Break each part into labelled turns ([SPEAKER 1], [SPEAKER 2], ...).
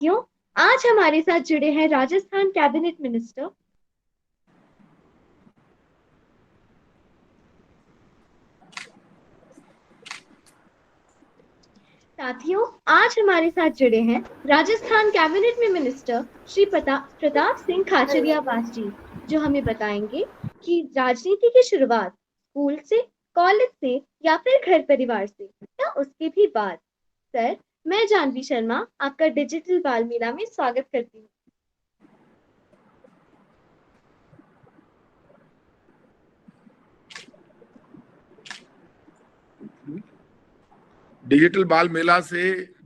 [SPEAKER 1] साथियों, आज हमारे साथ जुड़े हैं राजस्थान कैबिनेट मिनिस्टर। साथियों, आज हमारे साथ जुड़े हैं राजस्थान कैबिनेट में मिनिस्टर श्री प्रताप सिंह खाचरियावास जी, जो हमें बताएंगे कि राजनीति की शुरुआत स्कूल से, कॉलेज से या फिर घर परिवार से या उसके भी बाद। सर, मैं जानवी शर्मा आपका डिजिटल बाल मेला में स्वागत करती हूँ।
[SPEAKER 2] डिजिटल बाल मेला से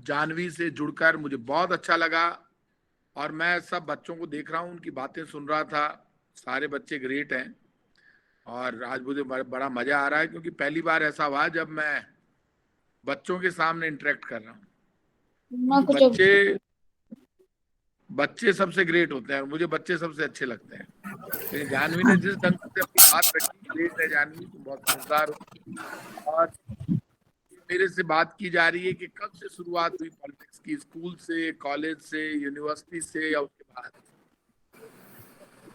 [SPEAKER 2] जानवी से जुड़कर मुझे बहुत अच्छा लगा और मैं सब बच्चों को देख रहा हूँ, उनकी बातें सुन रहा था। सारे बच्चे ग्रेट हैं और आज मुझे बड़ा मजा आ रहा है क्योंकि पहली बार ऐसा हुआ जब मैं बच्चों के सामने इंटरेक्ट कर रहा हूँ। बच्चे सबसे ग्रेट होते हैं और मुझे बच्चे सबसे अच्छे लगते हैं। लेकिन जानवी ने जिस ढंग से अपनी बात रखी, ग्रेट है जानवी, तुम बहुत समझदार हो। और मेरे से बात की जा रही है कि कब से शुरुआत हुई पॉलिटिक्स की, स्कूल से, कॉलेज से, यूनिवर्सिटी से या उसके बाद।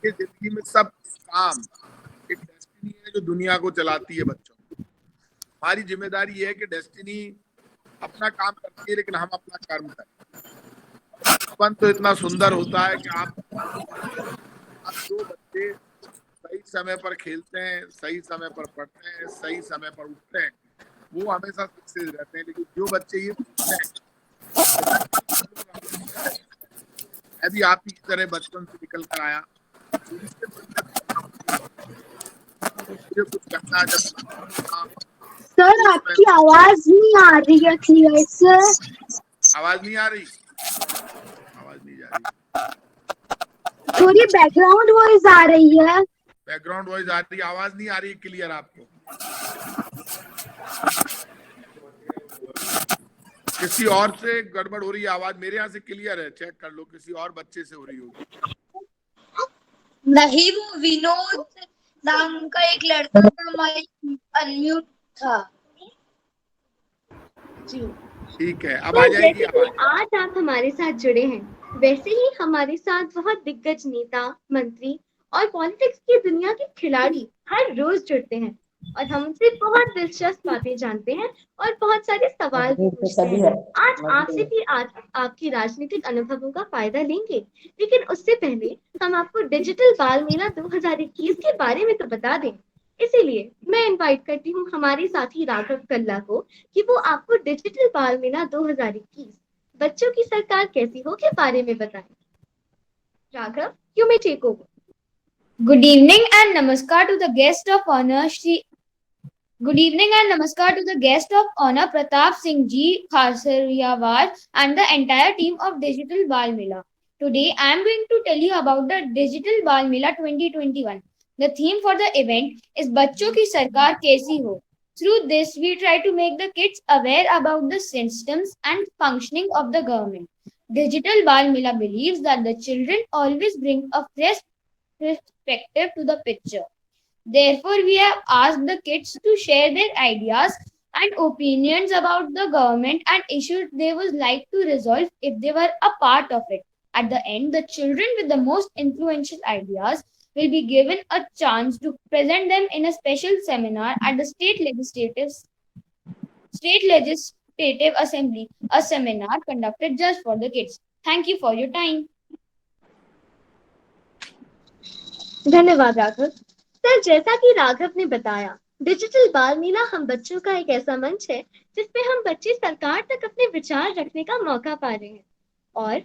[SPEAKER 2] जिंदगी में सब काम एक डेस्टिनी है जो दुनिया को चलाती है बच्चों। हमारी जिम्मेदारी ये है कि डेस्टिनी अपना काम करती है लेकिन हम अपना कर्म करें। बचपन तो इतना सुंदर होता है कि आप जो बच्चे सही समय पर खेलते हैं, सही समय पर पढ़ते हैं, सही समय पर उठते हैं, वो हमेशा सक्सेस रहते हैं। लेकिन जो बच्चे ये सोचते हैं, मैं भी आप ही की तरह बचपन से निकल कर आया, मुझे कुछ करना जब
[SPEAKER 1] सर, आपकी आवाज नहीं आ रही है क्लियर सर।
[SPEAKER 2] आवाज नहीं आ रही, आवाज नहीं जा रही,
[SPEAKER 1] थोड़ी बैकग्राउंड वॉइस आ रही है।
[SPEAKER 2] बैकग्राउंड वॉइस आ रही, आवाज नहीं आ रही क्लियर आपको। किसी और से गड़बड़ हो रही है आवाज, मेरे यहाँ से क्लियर है, चेक कर लो, किसी और बच्चे से हो रही होगी।
[SPEAKER 3] नहीं, वो विनोद नाम का एक लड़का था, माइक अनम्यूट था।
[SPEAKER 1] जी
[SPEAKER 2] ठीक है, अब आ जाएगी आवाज।
[SPEAKER 1] आज आप हमारे साथ जुड़े हैं, वैसे ही हमारे साथ बहुत दिग्गज नेता, मंत्री और पॉलिटिक्स की दुनिया के खिलाड़ी हर रोज जुड़ते हैं और हम उनसे बहुत दिलचस्प बातें जानते हैं और बहुत सारे सवाल भी पूछते हैं। आज आपसे भी आपकी राजनीतिक अनुभवों का फायदा लेंगे, लेकिन उससे पहले हम आपको डिजिटल बाल मेला 2021 के बारे में तो बता दें। इसीलिए मैं इनवाइट करती हूँ हमारे साथी राघव कल्ला को कि वो आपको डिजिटल बाल मेला 2021 बच्चों की सरकार कैसी हो के बारे में बताएं। Raghav, you may take over.
[SPEAKER 3] Good evening and namaskar to the guest of honor, Good evening and namaskar to the guest of honor Pratap Singh Ji Khasariyawaz and the entire team of Digital Bal Mela. Today I am going to tell you about the Digital Bal Mela 2021. The theme for the event is Bachcho ki Sarkar Kaisi Ho. Through this, we try to make the kids aware about the systems and functioning of the government. Digital Bal Mela believes that the children always bring a fresh perspective to the picture. Therefore, we have asked the kids to share their ideas and opinions about the government and issues they would like to resolve if they were a part of it. At the end, the children with the most influential ideas will be given a chance to present them in a special seminar at the State Legislative Assembly, a seminar conducted just for the kids. Thank you for your time.
[SPEAKER 1] धन्यवाद Raghav. Sir, जैसा कि राघव ने बताया, digital बाल मेला हम बच्चों का एक ऐसा मंच है जिसपे हम बच्चे सरकार तक अपने विचार रखने का मौका पा रहे हैं। और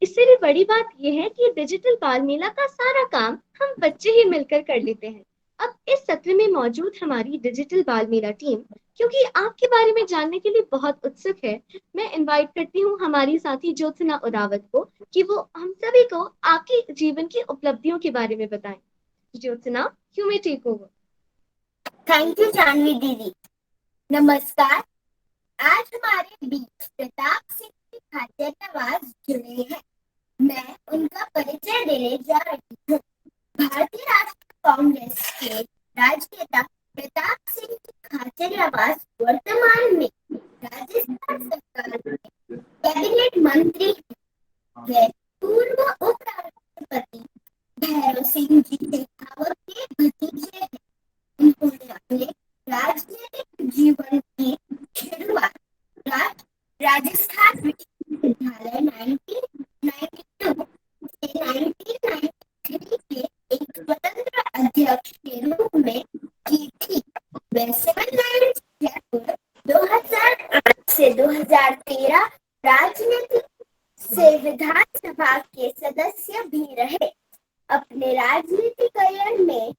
[SPEAKER 1] इससे भी बड़ी बात यह है कि डिजिटल बाल मेला का सारा काम हम बच्चे ही मिलकर कर लेते हैं। अब इस सत्र में मौजूद हमारी डिजिटल बाल मेला टीम, क्योंकि आपके बारे में जानने के लिए बहुत उत्सुक है, मैं इनवाइट करती हूँ हमारी साथी ज्योत्सना उरावत को कि वो हम सभी को आपके जीवन की उपलब्धियों के बारे में बताएं। Jyotsna, you may take over.
[SPEAKER 4] Thank you Janhvi दीदी। नमस्कार, आज हमारे बीच प्रताप सिंह खाचरियावास जुड़े हैं। मैं उनका परिचय देने जा रही हूँ। भारतीय राष्ट्रीय कांग्रेस के राजनेता प्रताप सिंह खाचरियावास वर्तमान में राजस्थान सरकार में कैबिनेट मंत्री वे पूर्व उपराष्ट्रपति भैरव सिंह जी शेखावत के भतीजे हैं। उन्होंने अपने राजनीतिक जीवन की शुरुआत राजस्थान विश्वविद्यालय 1992 से 1993 के एक स्वतंत्र अध्यक्ष के रूप में की थी। वे सिविल लाइन्स जयपुर 2008 से 2013 राजनीति से विधानसभा के सदस्य भी रहे। अपने राजनीतिक करियर में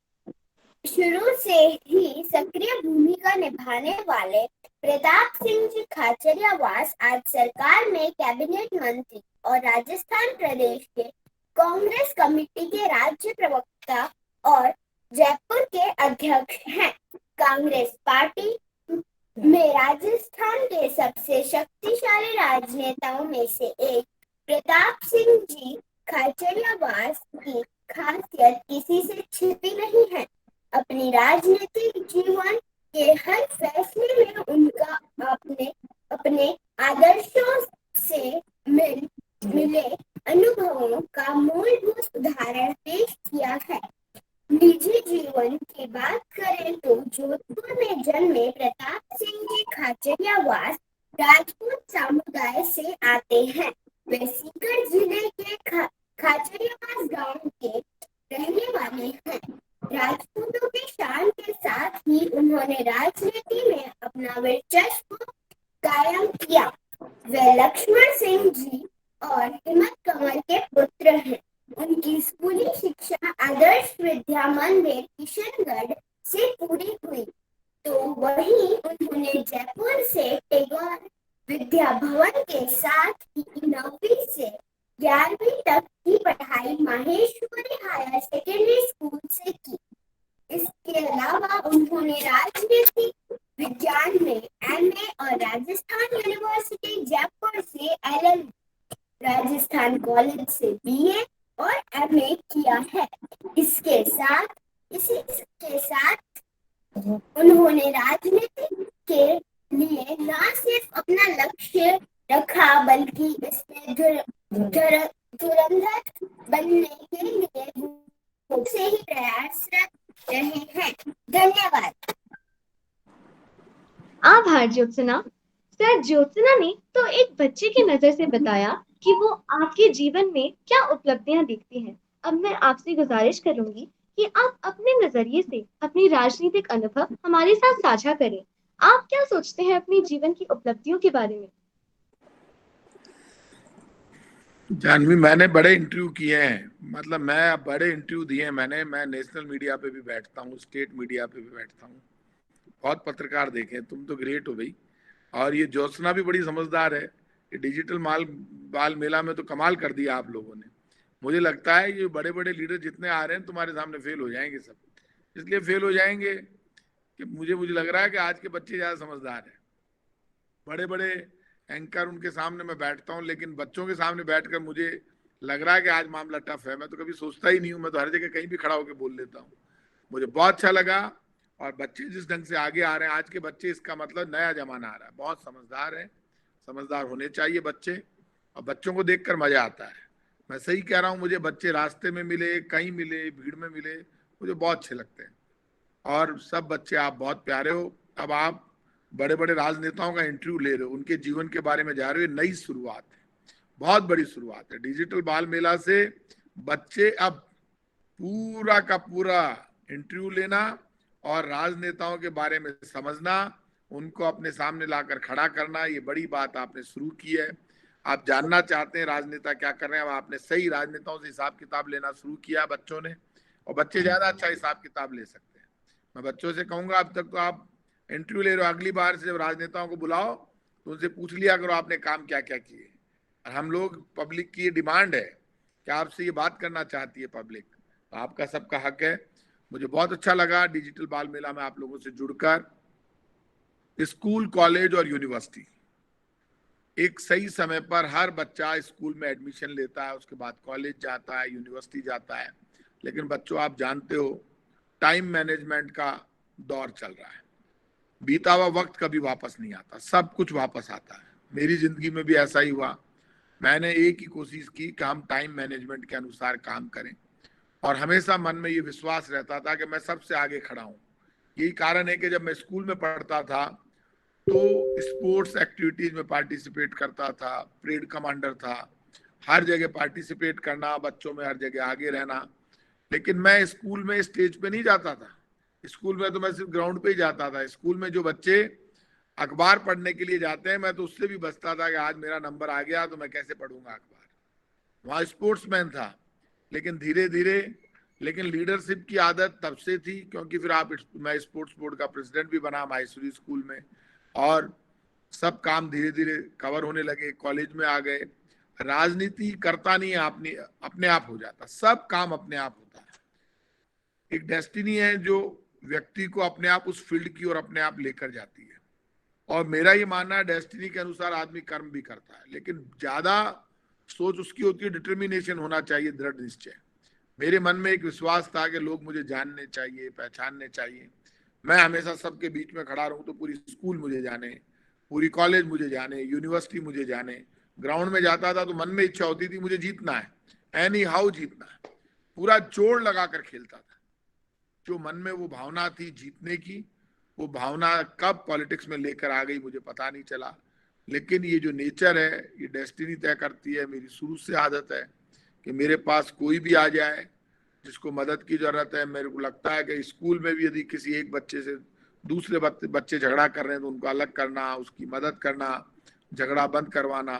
[SPEAKER 4] शुरू से ही सक्रिय भूमिका निभाने वाले प्रताप सिंह जी खाचरियावास आज सरकार में कैबिनेट मंत्री और राजस्थान प्रदेश के कांग्रेस कमेटी के राज्य प्रवक्ता और जयपुर के अध्यक्ष हैं। कांग्रेस पार्टी में राजस्थान के सबसे शक्तिशाली राजनेताओं में से एक प्रताप सिंह जी खाचरियावास की खासियत किसी से छिपी नहीं है। अपनी राजनीतिक जीवन के हर फैसले में उनका अपने आदर्शों से मिले अनुभवों का मूलभूत उदाहरण पेश किया है। निजी जीवन की बात करें तो जोधपुर में जन्मे प्रताप सिंह जी खाचरियावास राजपूत समुदाय से आते हैं। वे सीकर जिले के खाचरियावास गांव के रहने वाले हैं। राजपूतों की शान के साथ ही उन्होंने राजनीति में अपना वर्चस्व कायम किया। वे लक्ष्मण सिंह जी और हिम्मत कंवर के पुत्र हैं। उनकी स्कूली शिक्षा आदर्श विद्या मंदिर किशनगढ़ से पूरी हुई, तो वहीं उन्होंने जयपुर से टैगोर विद्या भवन के साथ ही 9वीं से 11वीं तक की पढ़ाई माहेश्वरी हायर सेकेंडरी स्कूल से की। इसके अलावा उन्होंने राजनीति विज्ञान में MA और राजस्थान यूनिवर्सिटी जयपुर से LLB, राजस्थान कॉलेज से BA और MA किया है। इसके साथ उन्होंने राजनीति के लिए न सिर्फ अपना लक्ष्य रखा बल्कि इसमें धुरंधर बनने के लिए से ही प्रयासरत रहे हैं। धन्यवाद।
[SPEAKER 1] आभार ज्योत्सना। सर, ज्योत्सना ने तो एक बच्चे की नजर से बताया कि वो आपके जीवन में क्या उपलब्धियां देखती हैं। अब मैं आपसे गुजारिश करूंगी कि आप अपने नजरिए से अपनी राजनीतिक अनुभव हमारे साथ साझा करें। आप क्या सोचते हैं अपने जीवन की उपलब्धियों के बारे में?
[SPEAKER 2] जानवी, मैंने बड़े इंटरव्यू किए हैं, मतलब मैं बड़े इंटरव्यू दिए हैं मैं नेशनल मीडिया पे भी बैठता हूँ, स्टेट मीडिया पे भी बैठता हूँ, बहुत पत्रकार देखे हैं। तुम तो ग्रेट हो भाई। और ये ज्योत्सना भी बड़ी समझदार है। ये डिजिटल बाल मेला में तो कमाल कर दिया आप लोगों ने। मुझे लगता है ये बड़े बड़े लीडर जितने आ रहे हैं तुम्हारे सामने फेल हो जाएंगे सब। इसलिए फेल हो जाएंगे कि मुझे लग रहा है कि आज के बच्चे ज्यादा समझदार हैं। बड़े बड़े एंकर उनके सामने मैं बैठता हूँ, लेकिन बच्चों के सामने बैठकर मुझे लग रहा है कि आज मामला टफ है। मैं तो कभी सोचता ही नहीं हूँ, मैं तो हर जगह कहीं भी खड़ा होकर बोल लेता हूँ। मुझे बहुत अच्छा लगा। और बच्चे जिस ढंग से आगे आ रहे हैं, आज के बच्चे, इसका मतलब नया जमाना आ रहा है, बहुत समझदार है। समझदार होने चाहिए बच्चे, और बच्चों को देखकर मजा आता है। मैं सही कह रहा हूँ, मुझे बच्चे रास्ते में मिले, कहीं मिले, भीड़ में मिले, मुझे बहुत अच्छे लगते हैं। और सब बच्चे आप बहुत प्यारे हो। अब आप बड़े बड़े राजनेताओं का इंटरव्यू ले रहे हो, उनके जीवन के बारे में जा रहे हो। नई शुरुआत है, बहुत बड़ी शुरुआत है। डिजिटल बाल मेला से बच्चे अब पूरा का पूरा इंटरव्यू लेना और राजनेताओं के बारे में समझना, उनको अपने सामने लाकर खड़ा करना, ये बड़ी बात आपने शुरू की है। आप जानना चाहते हैं राजनेता क्या कर रहे हैं, अब आपने सही राजनेताओं से हिसाब किताब लेना शुरू किया बच्चों ने, और बच्चे ज्यादा अच्छा हिसाब किताब ले सकते हैं। मैं बच्चों से कहूंगा, अब तक तो आप इंटरव्यू ले रहे हो, अगली बार से जब राजनेताओं को बुलाओ तो उनसे पूछ लिया करो आपने काम क्या क्या किए। और हम लोग, पब्लिक की ये डिमांड है कि आपसे ये बात करना चाहती है पब्लिक, तो आपका सबका हक है। मुझे बहुत अच्छा लगा डिजिटल बाल मेला में आप लोगों से जुड़कर। स्कूल, कॉलेज और यूनिवर्सिटी, एक सही समय पर हर बच्चा स्कूल में एडमिशन लेता है, उसके बाद कॉलेज जाता है, यूनिवर्सिटी जाता है। लेकिन बच्चों, आप जानते हो टाइम मैनेजमेंट का दौर चल रहा है। बीता हुआ वक्त कभी वापस नहीं आता, सब कुछ वापस आता है। मेरी जिंदगी में भी ऐसा ही हुआ। मैंने एक ही कोशिश की कि हम टाइम मैनेजमेंट के अनुसार काम करें, और हमेशा मन में ये विश्वास रहता था कि मैं सबसे आगे खड़ा हूँ। यही कारण है कि जब मैं स्कूल में पढ़ता था तो स्पोर्ट्स एक्टिविटीज में पार्टिसिपेट करता था, परेड कमांडर था, हर जगह पार्टिसिपेट करना, बच्चों में हर जगह आगे रहना। लेकिन मैं स्कूल में स्टेज पे नहीं जाता था। स्कूल में तो मैं सिर्फ ग्राउंड पे ही जाता था। स्कूल में जो बच्चे अखबार पढ़ने के लिए जाते हैं, मैं तो उससे भी बचता था कि आज मेरा नंबर आ गया तो मैं कैसे पढ़ूंगा अखबार। वहां स्पोर्ट्समैन था। लेकिन धीरे धीरे, लेकिन लीडरशिप की आदत तब से थी, क्योंकि फिर मैं स्पोर्ट्स बोर्ड का प्रेसिडेंट भी बना माहेश्वरी स्कूल में, और सब काम धीरे धीरे कवर होने लगे। कॉलेज में आ गए। राजनीति करता नहीं है, अपने आप हो जाता, सब काम अपने आप होता है। एक डेस्टिनी है जो व्यक्ति को अपने आप उस फील्ड की ओर अपने आप लेकर जाती है। और मेरा ये मानना है, डेस्टिनी के अनुसार आदमी कर्म भी करता है, लेकिन ज्यादा सोच उसकी होती है, डिटर्मिनेशन होना चाहिए, दृढ़ निश्चय। मेरे मन में एक विश्वास था कि लोग मुझे जानने चाहिए, पहचानने चाहिए। मैं हमेशा सबके बीच में खड़ा रहूं तो पूरी स्कूल मुझे जाने, पूरी कॉलेज मुझे जाने, यूनिवर्सिटी मुझे जाने। ग्राउंड में जाता था तो मन में इच्छा होती थी मुझे जीतना है, एनी हाउ जीतना है। पूरा जोर लगाकर खेलता था। जो मन में वो भावना थी जीतने की, वो भावना कब पॉलिटिक्स में लेकर आ गई मुझे पता नहीं चला। लेकिन ये जो नेचर है, ये डेस्टिनी तय करती है। मेरी शुरू से आदत है कि मेरे पास कोई भी आ जाए जिसको मदद की जरूरत है। मेरे को लगता है कि स्कूल में भी यदि किसी एक बच्चे से दूसरे बच्चे झगड़ा कर रहे हैं तो उनको अलग करना, उसकी मदद करना, झगड़ा बंद करवाना,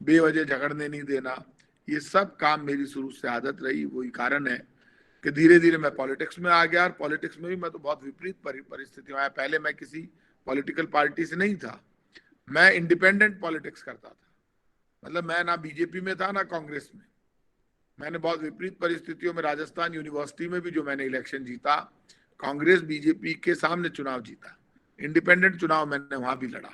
[SPEAKER 2] बेवजह झगड़ने नहीं देना, ये सब काम मेरी शुरू से आदत रही। वही कारण है कि धीरे धीरे मैं पॉलिटिक्स में आ गया। और पॉलिटिक्स में भी मैं तो बहुत विपरीत परिस्थितियों आया। पहले मैं किसी पॉलिटिकल पार्टी से नहीं था, मैं इंडिपेंडेंट पॉलिटिक्स करता था। मतलब मैं ना बीजेपी में था ना कांग्रेस में। मैंने बहुत विपरीत परिस्थितियों में राजस्थान यूनिवर्सिटी में भी जो मैंने इलेक्शन जीता, कांग्रेस बीजेपी के सामने चुनाव जीता। इंडिपेंडेंट चुनाव मैंने वहां भी लड़ा।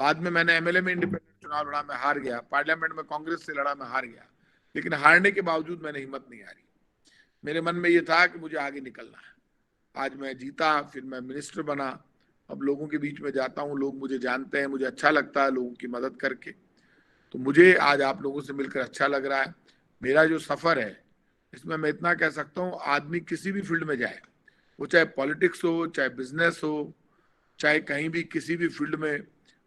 [SPEAKER 2] बाद में मैंने एमएलए में इंडिपेंडेंट चुनाव लड़ा, मैं हार गया। पार्लियामेंट में कांग्रेस से लड़ा, मैं हार गया। लेकिन हारने के बावजूद मैंने हिम्मत नहीं हारी। मेरे मन में ये था कि मुझे आगे निकलना है। आज मैं जीता, फिर मैं मिनिस्टर बना। अब लोगों के बीच में जाता हूँ, लोग मुझे जानते हैं, मुझे अच्छा लगता है लोगों की मदद करके। तो मुझे आज आप लोगों से मिलकर अच्छा लग रहा है। मेरा जो सफर है इसमें मैं इतना कह सकता हूँ, आदमी किसी भी फील्ड में जाए, वो चाहे पॉलिटिक्स हो, चाहे बिजनेस हो, चाहे कहीं भी किसी भी फील्ड में,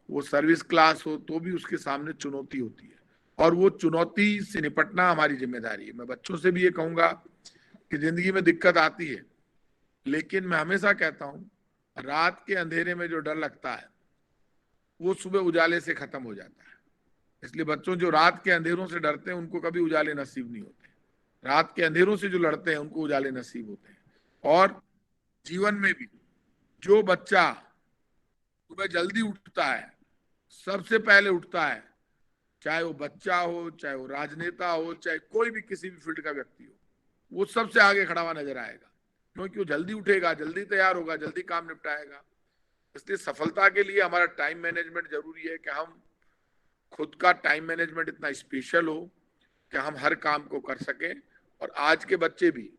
[SPEAKER 2] वो सर्विस क्लास हो, तो भी उसके सामने चुनौती होती है। और वो चुनौती से निपटना हमारी जिम्मेदारी है। मैं बच्चों से भी ये कहूंगा कि जिंदगी में दिक्कत आती है, लेकिन मैं हमेशा कहता हूँ रात के अंधेरे में जो डर लगता है वो सुबह उजाले से खत्म हो जाता है। इसलिए बच्चों जो रात के अंधेरों से डरते हैं उनको कभी उजाले नसीब नहीं होते। रात के अंधेरों से जो लड़ते हैं उनको उजाले नसीब होते हैं। और जीवन में भी जो बच्चा सुबह जल्दी उठता है, सबसे पहले उठता है, चाहे वो बच्चा हो, चाहे वो राजनेता हो, चाहे कोई भी किसी भी फील्ड का व्यक्ति हो, वो सबसे आगे खड़ा हुआ नजर आएगा। क्योंकि वो जल्दी उठेगा, जल्दी तैयार होगा, जल्दी काम निपटाएगा। इसलिए सफलता के लिए हमारा टाइम मैनेजमेंट जरूरी है कि हम खुद का टाइम मैनेजमेंट इतना स्पेशल हो कि हम हर काम को कर सकें। और आज के बच्चे भी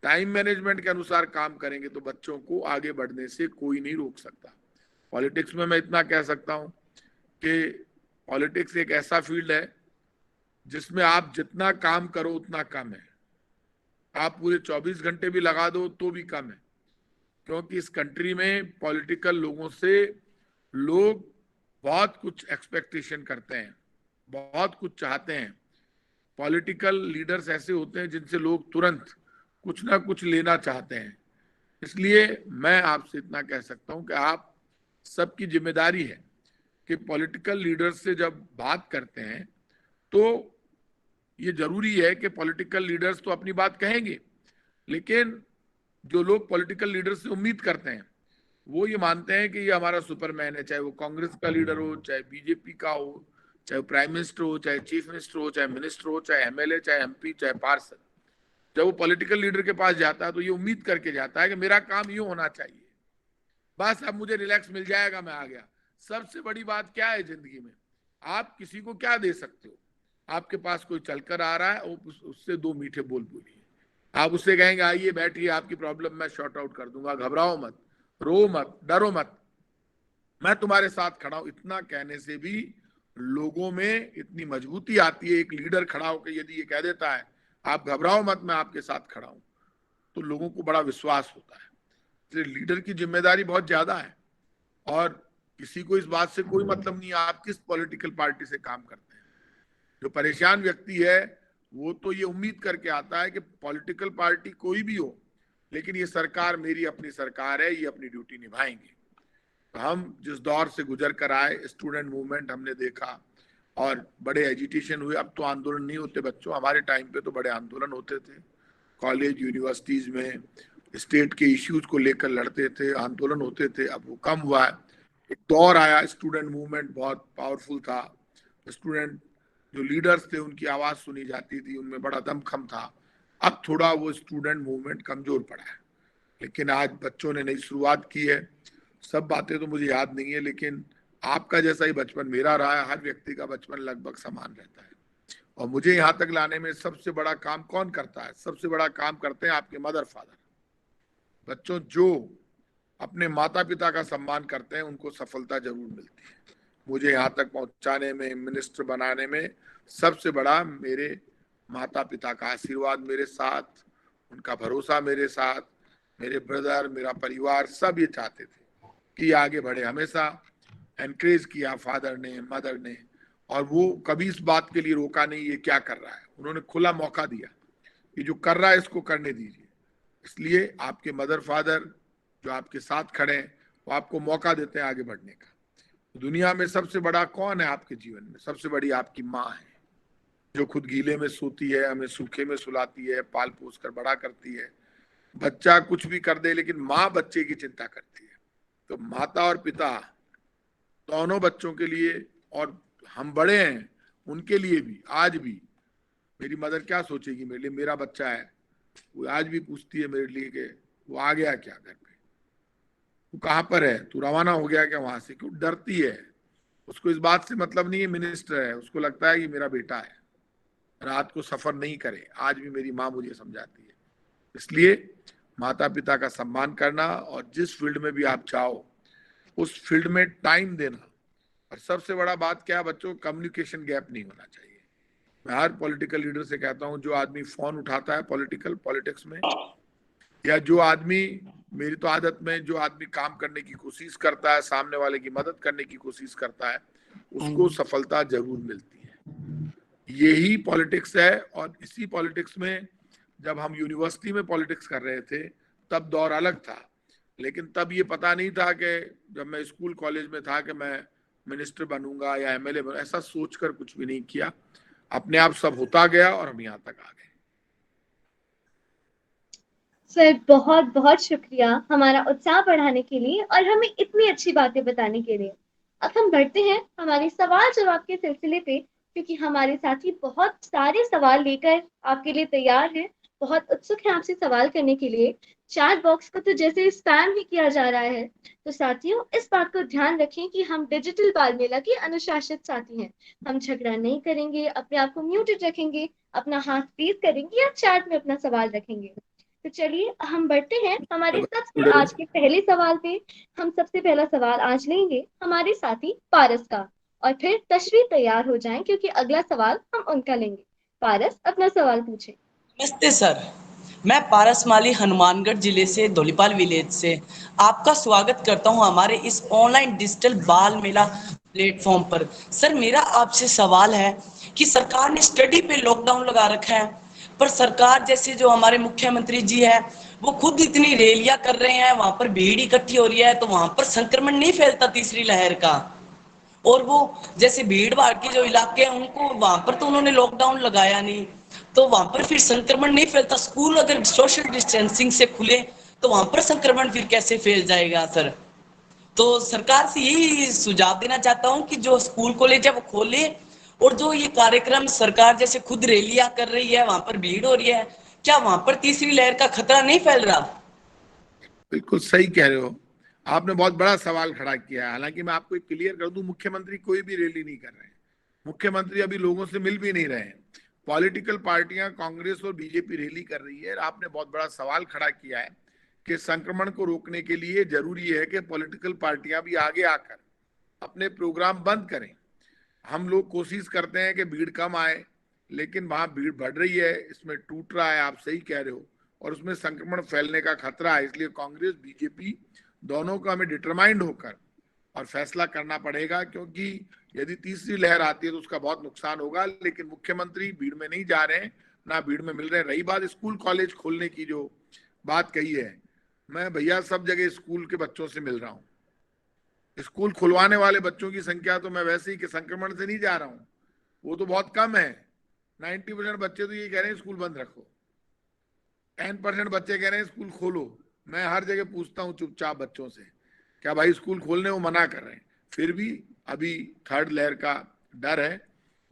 [SPEAKER 2] टाइम मैनेजमेंट के अनुसार काम करेंगे तो बच्चों को आगे बढ़ने से कोई नहीं रोक सकता। पॉलिटिक्स में मैं इतना कह सकता हूं कि पॉलिटिक्स एक ऐसा फील्ड है जिसमें आप जितना काम करो उतना कम है। आप पूरे 24 घंटे भी लगा दो तो भी कम है। क्योंकि इस कंट्री में पॉलिटिकल लोगों से लोग बहुत कुछ एक्सपेक्टेशन करते हैं, बहुत कुछ चाहते हैं। पॉलिटिकल लीडर्स ऐसे होते हैं जिनसे लोग तुरंत कुछ ना कुछ लेना चाहते हैं। इसलिए मैं आपसे इतना कह सकता हूं कि आप सबकी जिम्मेदारी है कि पॉलिटिकल लीडर्स से जब बात करते हैं तो ये जरूरी है कि पॉलिटिकल लीडर्स तो अपनी बात कहेंगे, लेकिन जो लोग पॉलिटिकल लीडर्स से उम्मीद करते हैं वो ये मानते हैं कि ये हमारा सुपरमैन है। चाहे वो कांग्रेस का लीडर हो, चाहे बीजेपी का हो, चाहे प्राइम मिनिस्टर हो, चाहे चीफ मिनिस्टर हो, चाहे मिनिस्टर हो, चाहे एमएलए, चाहे एमपी, चाहे पार्षद। जब वो पॉलिटिकल लीडर के पास जाता है तो ये उम्मीद करके जाता है कि मेरा काम यूं होना चाहिए, बस अब मुझे रिलैक्स मिल जाएगा, मैं आ गया। सबसे बड़ी बात क्या है जिंदगी में, आप किसी को क्या दे सकते हो? आपके पास कोई चलकर आ रहा है, उससे 2 मीठे बोल बोलिए। आप उससे कहेंगे आइए बैठिए, आपकी प्रॉब्लम मैं शॉर्ट आउट कर दूंगा, घबराओ मत, रो मत, डरो मत, मैं तुम्हारे साथ खड़ा हूं। इतना कहने से भी लोगों में इतनी मजबूती आती है, एक लीडर खड़ा होकर यदि ये कह देता है आप घबराओ मत, मैं आपके साथ खड़ा हूं, तो लोगों को बड़ा विश्वास होता है। इसलिए लीडर की जिम्मेदारी बहुत ज्यादा है और किसी को इस बात से कोई मतलब नहीं आप किस पॉलिटिकल पार्टी से काम करते हैं। जो परेशान व्यक्ति है वो तो ये उम्मीद करके आता है कि पॉलिटिकल पार्टी कोई भी हो, लेकिन ये सरकार मेरी अपनी सरकार है, ये अपनी ड्यूटी निभाएंगे। तो हम जिस दौर से गुजर कर आए, स्टूडेंट मूवमेंट हमने देखा और बड़े एजिटेशन हुए। अब तो आंदोलन नहीं होते बच्चों, हमारे टाइम पे तो बड़े आंदोलन होते थे, कॉलेज यूनिवर्सिटीज में स्टेट के इश्यूज को लेकर लड़ते थे, आंदोलन होते थे। अब वो कम हुआ है। एक दौर आया, स्टूडेंट मूवमेंट बहुत पावरफुल था, स्टूडेंट जो लीडर्स थे उनकी आवाज सुनी जाती थी, उनमें बड़ा दमखम था। अब थोड़ा वो स्टूडेंट मूवमेंट कमजोर पड़ा है, लेकिन आज बच्चों ने नई शुरुआत की है। सब बातें तो मुझे याद नहीं है, लेकिन आपका जैसा ही बचपन मेरा रहा है, हर व्यक्ति का बचपन लगभग समान रहता है। और मुझे यहाँ तक लाने में सबसे बड़ा काम कौन करता है? सबसे बड़ा काम करते हैं आपके मदर फादर। बच्चों जो अपने माता पिता का सम्मान करते हैं उनको सफलता जरूर मिलती है। मुझे यहाँ तक पहुंचाने में, मिनिस्टर बनाने में सबसे बड़ा मेरे माता पिता का आशीर्वाद मेरे साथ, उनका भरोसा मेरे साथ, मेरे ब्रदर, मेरा परिवार सब ये चाहते थे कि आगे बढ़े। हमेशा एनकरेज किया फादर ने, मदर ने, और वो कभी इस बात के लिए रोका नहीं ये क्या कर रहा है। उन्होंने खुला मौका दिया कि जो कर रहा है इसको करने दीजिए। इसलिए आपके मदर फादर जो आपके साथ खड़े हैं वो आपको मौका देते हैं आगे बढ़ने का। दुनिया में सबसे बड़ा कौन है आपके जीवन में? सबसे बड़ी आपकी माँ है, जो खुद गीले में सोती है, हमें सूखे में सुलाती है, पाल पोस कर बड़ा करती है। बच्चा कुछ भी कर दे लेकिन माँ बच्चे की चिंता करती है। तो माता और पिता दोनों बच्चों के लिए, और हम बड़े हैं उनके लिए भी। आज भी मेरी मदर क्या सोचेगी मेरे लिए, मेरा बच्चा है, वो आज भी पूछती है मेरे लिए कि वो आ गया क्या घर पे, तू कहाँ पर है, तू रवाना हो गया क्या वहां से? क्यों डरती है? उसको इस बात से मतलब नहीं है मिनिस्टर है, उसको लगता है कि मेरा बेटा है, रात को सफर नहीं करे। आज भी मेरी माँ मुझे समझाती है। इसलिए माता पिता का सम्मान करना, और जिस फील्ड में भी आप चाहो उस फील्ड में टाइम देना। और सबसे बड़ा बात क्या है बच्चों, कम्युनिकेशन गैप नहीं होना चाहिए। मैं हर पॉलिटिकल लीडर से कहता हूं, जो आदमी फोन उठाता है पॉलिटिक्स में, या जो आदमी, मेरी तो आदत में, जो आदमी काम करने की कोशिश करता है, सामने वाले की मदद करने की कोशिश करता है, उसको सफलता जरूर मिलती है। यही पॉलिटिक्स है। और इसी पॉलिटिक्स में जब हम यूनिवर्सिटी में पॉलिटिक्स कर रहे थे तब दौर अलग था, लेकिन तब ये पता नहीं था कि जब मैं स्कूल कॉलेज में था कि मैं मिनिस्टर बनूंगा या एमएलए बनूंगा। ऐसा सोचकर कुछ भी नहीं किया, अपने आप सब होता गया और हम यहाँ तक आ गए।
[SPEAKER 1] सर बहुत बहुत शुक्रिया हमारा उत्साह बढ़ाने के लिए और हमें इतनी अच्छी बातें बताने के लिए। अब हम बढ़ते हैं हमारे सवाल जवाब के सिलसिले पे, क्योंकि हमारे साथी बहुत सारे सवाल लेकर आपके लिए तैयार हैं, बहुत उत्सुक हैं आपसे सवाल करने के लिए। चैट बॉक्स को तो जैसे स्पैम ही किया जा रहा है। तो साथियों इस बात को ध्यान रखें कि हम डिजिटल बाल मेला के अनुशासित साथी हैं। हम झगड़ा नहीं करेंगे, अपने आप को म्यूटेड रखेंगे, अपना हाथ फ्रीज करेंगे या चैट में अपना सवाल रखेंगे। तो चलिए हम बढ़ते हैं हमारे सबसे आज के पहले सवाल पे। हम सबसे पहला सवाल आज लेंगे हमारे साथी पारस का, और फिर तशरीफ तैयार हो जाएं क्योंकि अगला सवाल हम उनका लेंगे। पारस अपना सवाल पूछें।
[SPEAKER 5] नमस्ते सर, मैं पारस माली हनुमानगढ़ जिले से धोलीपाल विलेज से आपका स्वागत करता हूं हमारे इस ऑनलाइन डिजिटल बाल मेला प्लेटफॉर्म पर। सर मेरा आपसे सवाल है कि सरकार ने स्टडी पे लॉकडाउन लगा रखा है, पर सरकार जैसे जो हमारे मुख्यमंत्री जी है वो खुद इतनी रैलियां कर रहे हैं, वहां पर भीड़ इकट्ठी हो रही है, तो वहां पर संक्रमण नहीं फैलता तीसरी लहर का? और वो जैसे भीड़ भाड़ के जो इलाके हैं उनको वहां पर तो उन्होंने लॉकडाउन लगाया नहीं, तो वहां पर फिर संक्रमण नहीं फैलता। स्कूल अगर सोशल डिस्टेंसिंग से खुले तो वहां पर संक्रमण फिर कैसे फैल जाएगा सर? तो सरकार से यही सुझाव देना चाहता हूँ कि जो स्कूल कॉलेज है वो खोले, और जो ये कार्यक्रम सरकार जैसे खुद रैलियां कर रही है, वहां पर भीड़ हो रही है, क्या वहां पर तीसरी लहर का खतरा नहीं फैल रहा?
[SPEAKER 2] बिल्कुल सही कह रहे हो, आपने बहुत बड़ा सवाल खड़ा किया है। हालांकि मैं आपको एक क्लियर कर दूं, मुख्यमंत्री कोई भी रैली नहीं कर रहे हैं, मुख्यमंत्री अभी लोगों से मिल भी नहीं रहे हैं। पॉलिटिकल पार्टियां कांग्रेस और बीजेपी रैली कर रही है। आपने बहुत बड़ा सवाल खड़ा किया है कि संक्रमण को रोकने के लिए जरूरी है कि पॉलिटिकल पार्टियां भी आगे आकर अपने प्रोग्राम बंद करें। हम लोग कोशिश करते हैं कि भीड़ कम आए, लेकिन वहां भीड़ बढ़ रही है, इसमें टूट रहा है, आप सही कह रहे हो, और उसमें संक्रमण फैलने का खतरा है। इसलिए कांग्रेस बीजेपी दोनों को हमें डिटरमाइंड होकर और फैसला करना पड़ेगा, क्योंकि यदि तीसरी लहर आती है तो उसका बहुत नुकसान होगा। लेकिन मुख्यमंत्री भीड़ में नहीं जा रहे हैं, ना भीड़ में मिल रहे हैं। रही बात स्कूल कॉलेज खोलने की, जो बात कही है, मैं भैया सब जगह स्कूल के बच्चों से मिल रहा हूँ। स्कूल खुलवाने वाले बच्चों की संख्या तो मैं वैसे ही कि संक्रमण से नहीं जा रहा हूँ, वो तो बहुत कम है। 90% बच्चे तो ये कह रहे हैं स्कूल बंद रखो, 10% बच्चे कह रहे हैं स्कूल खोलो। मैं हर जगह पूछता हूँ चुपचाप बच्चों से, क्या भाई स्कूल खोलने वो मना कर रहे हैं। फिर भी अभी थर्ड लहर का डर है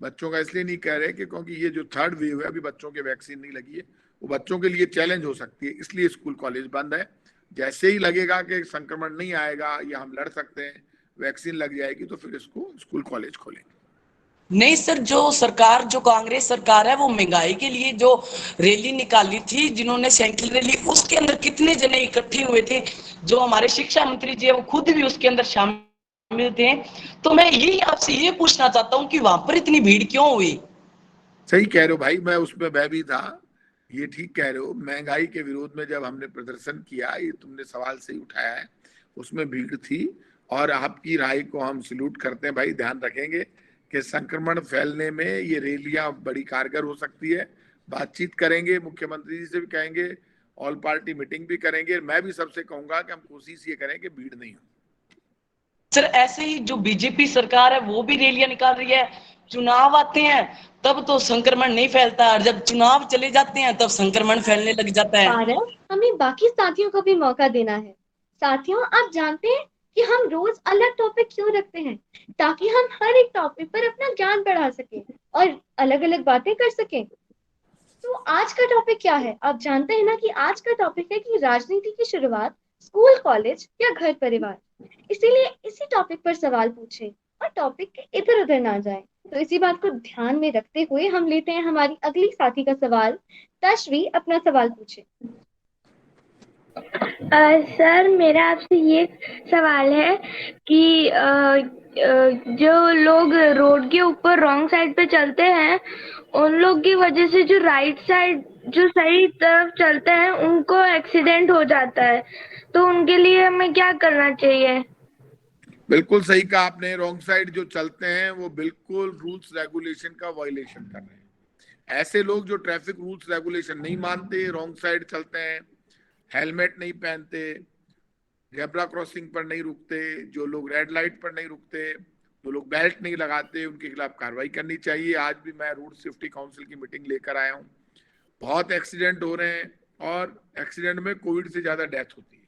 [SPEAKER 2] बच्चों का, इसलिए नहीं कह रहे कि क्योंकि ये जो थर्ड वेव है, अभी बच्चों के वैक्सीन नहीं लगी है, वो बच्चों के लिए चैलेंज हो सकती है, इसलिए स्कूल कॉलेज बंद है। जैसे ही लगेगा कि संक्रमण नहीं आएगा या हम लड़ सकते हैं, वैक्सीन लग जाएगी, तो फिर इसको स्कूल कॉलेज खोलेंगे।
[SPEAKER 5] नहीं सर, जो सरकार, जो कांग्रेस सरकार है, वो महंगाई के लिए जो रैली निकाली थी, जिन्होंने साइकिल रैली, उसके अंदर कितने जने इकट्ठे हुए थे? जो हमारे शिक्षा मंत्री जी है, वो खुद भी उसके अंदर शामिल थे। तो मैं यही आपसे ये पूछना चाहता हूँ कि वहां पर इतनी भीड़ क्यों हुई?
[SPEAKER 2] सही कह रहे हो भाई, मैं उसमें मैं भी था, ये ठीक कह रहे हो। महंगाई के विरोध में जब हमने प्रदर्शन किया, ये तुमने सवाल सही उठाया है, उसमें भीड़ थी। और आपकी राय को हम सैल्यूट करते हैं भाई, ध्यान रखेंगे कि संक्रमण फैलने में ये रैलियां बड़ी कारगर हो सकती है। बातचीत करेंगे, मुख्यमंत्री जी से भी कहेंगे, ऑल पार्टी मीटिंग भी करेंगे। मैं भी सबसे कहूंगा कि हम कोशिश ये करें कि भीड़ नहीं हो।
[SPEAKER 5] सर ऐसे ही जो बीजेपी सरकार है वो भी रैलियां निकाल रही है। चुनाव आते हैं तब तो संक्रमण नहीं फैलता, और जब चुनाव चले जाते हैं तब संक्रमण फैलने लग जाता है।
[SPEAKER 1] पारस, हमें बाकी साथियों को भी मौका देना है। साथियों, आप जानते हैं कि हम रोज अलग टॉपिक क्यों रखते हैं? ताकि हम हर एक टॉपिक पर अपना ज्ञान बढ़ा सकें और अलग अलग बातें कर सकें। तो आज का टॉपिक क्या है? आप जानते हैं ना कि आज का टॉपिक है कि राजनीति की शुरुआत स्कूल, कॉलेज या घर परिवार। इसीलिए इसी टॉपिक पर सवाल पूछें और टॉपिक के इधर उधर ना जाए। तो इसी बात को ध्यान में रखते हुए हम लेते हैं हमारी अगली साथी का सवाल। तश्वी, अपना सवाल पूछे।
[SPEAKER 6] सर, मेरा आपसे ये सवाल है कि जो लोग रोड के ऊपर रॉन्ग साइड पे चलते हैं, उन लोग की वजह से जो राइट साइड, जो सही तरफ चलते हैं, उनको एक्सीडेंट हो जाता है। तो उनके लिए हमें क्या करना चाहिए?
[SPEAKER 2] बिल्कुल सही कहा आपने। रॉन्ग साइड जो चलते हैं वो बिल्कुल रूल्स रेगुलेशन का वायलेशन कर रहे हैं। ऐसे लोग जो ट्रैफिक रूल्स रेगुलेशन नहीं मानते, रॉन्ग साइड चलते हैं, हेलमेट नहीं पहनते, जेब्रा क्रॉसिंग पर नहीं रुकते, जो लोग रेड लाइट पर नहीं रुकते, जो लोग बेल्ट नहीं लगाते, उनके खिलाफ कार्रवाई करनी चाहिए। आज भी मैं रोड सेफ्टी काउंसिल की मीटिंग लेकर आया हूँ। बहुत एक्सीडेंट हो रहे हैं और एक्सीडेंट में कोविड से ज्यादा डेथ होती है।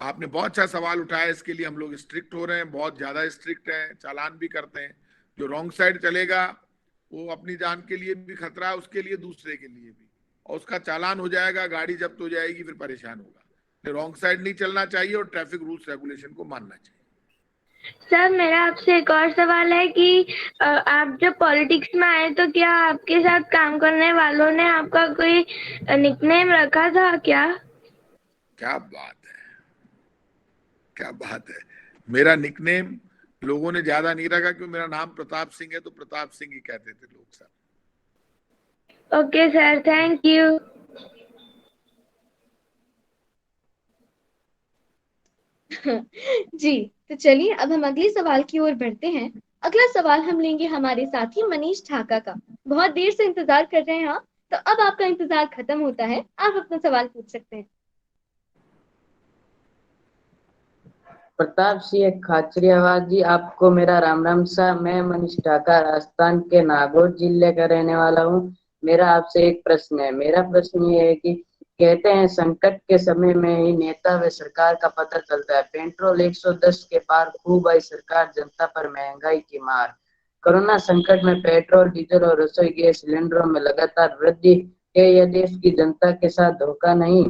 [SPEAKER 2] आपने बहुत अच्छा सवाल उठाया, इसके लिए हम लोग स्ट्रिक्ट हो रहे हैं, बहुत ज्यादा स्ट्रिक्ट हैं, चालान भी करते हैं। जो रॉन्ग साइड चलेगा वो अपनी जान के लिए भी खतरा है, उसके लिए, दूसरे के लिए भी, और उसका चालान हो जाएगा, गाड़ी जब्त हो जाएगी, फिर परेशान होगा। रॉन्ग साइड नहीं चलना चाहिए और ट्रैफिक रूल्स रेगुलेशन को मानना चाहिए।
[SPEAKER 6] सर, मेरा आपसे एक और सवाल है कि आप जब पॉलिटिक्स में आए तो क्या आपके साथ काम करने वालों ने आपका कोई निकनेम रखा था क्या?
[SPEAKER 2] क्या बात है, क्या बात है। मेरा निकनेम लोगों ने ज्यादा नहीं रखा, क्योंकि मेरा नाम प्रताप सिंह है, तो प्रताप सिंह ही कहते थे लोग सब।
[SPEAKER 6] Okay sir, thank you.
[SPEAKER 1] जी, तो चलिए अब हम अगले सवाल की ओर बढ़ते हैं। अगला सवाल हम लेंगे हमारे साथी मनीष ढाका का। बहुत देर से इंतजार कर रहे हैं आप, तो अब आपका इंतजार खत्म होता है, आप अपना सवाल पूछ सकते हैं।
[SPEAKER 7] प्रताप सिंह खाचरियावाद जी, आपको मेरा राम राम सा। मैं मनीष ढाका राजस्थान के नागौर जिले का रहने वाला हूँ। मेरा आपसे एक प्रश्न है। मेरा प्रश्न ये है कि कहते हैं संकट के समय में ही नेता व सरकार का पता चलता है। पेट्रोल 110 के पार खूब आई सरकार, जनता पर महंगाई की मार। कोरोना संकट में पेट्रोल, डीजल और रसोई गैस सिलेंडरों में लगातार वृद्धि है यह देश की जनता के साथ धोखा नहीं?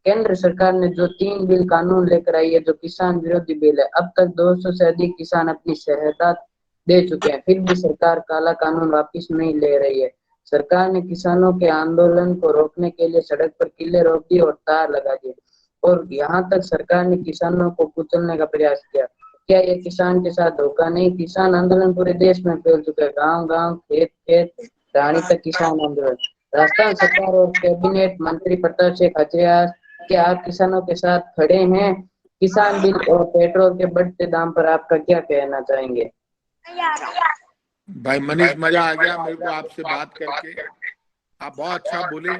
[SPEAKER 7] केंद्र सरकार ने जो 3 बिल कानून लेकर आई है, जो किसान विरोधी बिल है, अब तक 200 से अधिक किसान अपनी शहादत दे चुके हैं, फिर भी सरकार काला कानून वापस नहीं ले रही है। सरकार ने किसानों के आंदोलन को रोकने के लिए सड़क पर किले रोक दिए और तार लगा दिए, और यहाँ तक सरकार ने किसानों को कुचलने का प्रयास किया। क्या ये किसान के साथ धोखा नहीं? किसान आंदोलन पूरे देश में फैल चुका है, गांव गांव, खेत खेत, रानी तक किसान आंदोलन। राजस्थान सरकार और कैबिनेट मंत्री प्रताप सिंह खाचरियावास, क्या आप किसानों के साथ खड़े हैं? किसान बिल और पेट्रोल के बढ़ते दाम पर आपका क्या कहना चाहेंगे?
[SPEAKER 2] भाई मनीष, मजा आ गया मेरे को आपसे बात करके। आप बहुत अच्छा बोले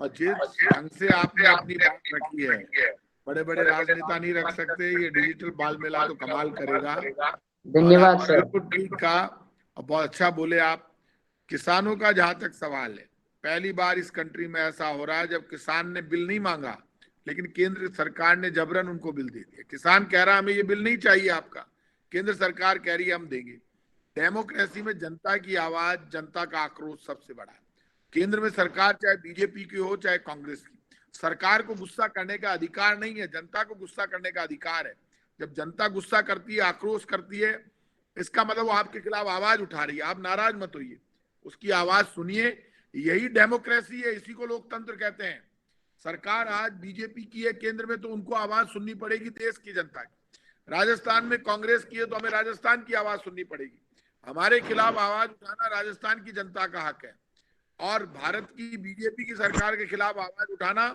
[SPEAKER 2] और जिस ढंग से आपने अपनी बात रखी है, बड़े बड़े राजनेता नहीं रख सकते। ये डिजिटल बाल मेला तो कमाल करेगा।
[SPEAKER 7] धन्यवाद सर।
[SPEAKER 2] बिल्कुल ठीक कहा और बहुत अच्छा बोले आप। किसानों का जहां तक सवाल है, पहली बार इस कंट्री में ऐसा हो रहा है जब किसान ने बिल नहीं मांगा, लेकिन केंद्र सरकार ने जबरन उनको बिल दे दिया। किसान कह रहा है हमें ये बिल नहीं चाहिए आपका, केंद्र सरकार कह रही है हम देंगे। डेमोक्रेसी में जनता की आवाज, जनता का आक्रोश सबसे बड़ा है। केंद्र में सरकार चाहे बीजेपी की हो चाहे कांग्रेस की, सरकार को गुस्सा करने का अधिकार नहीं है, जनता को गुस्सा करने का अधिकार है। जब जनता गुस्सा करती है, आक्रोश करती है, इसका मतलब वो आपके खिलाफ आवाज उठा रही है। आप नाराज मत होइए, उसकी आवाज सुनिए। यही डेमोक्रेसी है, इसी को लोकतंत्र कहते हैं। सरकार आज बीजेपी की है केंद्र में, तो उनको आवाज सुननी पड़ेगी देश की जनता की। राजस्थान में कांग्रेस की है तो हमें राजस्थान की आवाज सुननी पड़ेगी। हमारे खिलाफ आवाज उठाना राजस्थान की जनता का हक है, और भारत की बीजेपी की सरकार के खिलाफ आवाज उठाना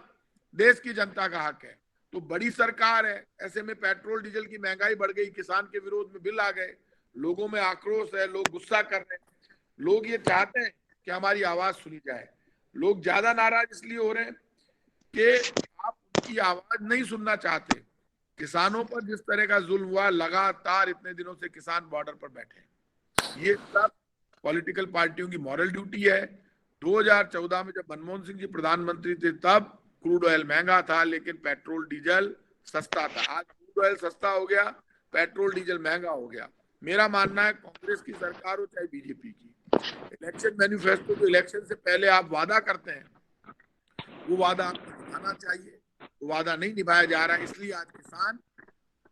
[SPEAKER 2] देश की जनता का हक है। तो बड़ी सरकार है, ऐसे में पेट्रोल डीजल की महंगाई बढ़ गई, किसान के विरोध में बिल आ गए, लोगों में आक्रोश है, लोग गुस्सा कर रहे हैं। लोग ये चाहते हैं कि हमारी आवाज सुनी जाए। लोग ज्यादा नाराज इसलिए हो रहे हैं कि आप उनकी आवाज नहीं सुनना चाहते। किसानों पर जिस तरह का जुल्म हुआ, लगातार इतने दिनों से किसान बॉर्डर पर बैठे हैं, ये सब पॉलिटिकल पार्टियों की मॉरल ड्यूटी है। 2014 में जब मनमोहन सिंह जी प्रधानमंत्री थे तब क्रूड ऑयल महंगा था, लेकिन पेट्रोल डीजल सस्ता था। आज क्रूड ऑयल सस्ता हो गया, पेट्रोल डीजल महंगा हो गया। मेरा मानना है कांग्रेस की सरकार हो चाहे बीजेपी की, इलेक्शन मैनिफेस्टो जो इलेक्शन से पहले आप वादा करते हैं, वो वादा आपको निभाना चाहिए। वो वादा नहीं निभाया जा रहा, इसलिए आज किसान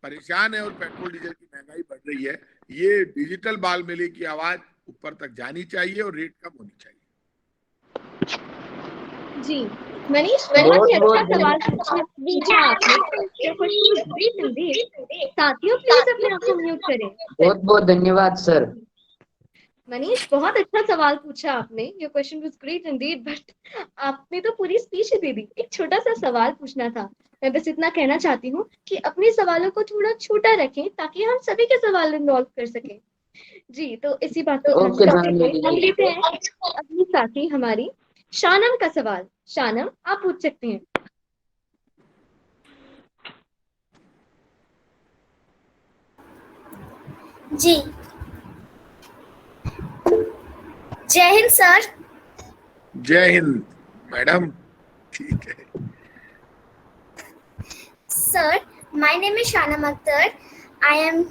[SPEAKER 2] परेशान है और पेट्रोल डीजल की महंगाई बढ़ रही है। ये डिजिटल बाल मेले की आवाज ऊपर तक जानी चाहिए और रेट कम होनी चाहिए।
[SPEAKER 1] जी मनीष, बहुत ही अच्छा सवाल पूछा आपने। साथियों प्लीज अपने आप को म्यूट करें।
[SPEAKER 7] बहुत बहुत धन्यवाद सर।
[SPEAKER 1] मनीष, बहुत अच्छा सवाल पूछा आपने। Your question was great Indeed, but आपने तो पूरी स्पीच ही दे दी। एक छोटा सा सवाल पूछना था। मैं बस इतना कहना चाहती हूँ कि अपने सवालों को थोड़ा छोटा रखें ताकि हम सभी के सवाल इन्वॉल्व कर सकें। जी, तो इसी बात को हम लेते हैं अपनी साथी हमारी शानम का सवाल। शानम, आप पूछ सकते हैं।
[SPEAKER 4] जी, जय हिंद सर।
[SPEAKER 2] जय हिंद मैडम। ठीक है
[SPEAKER 4] sir, my name is Shanam Akhtar. I am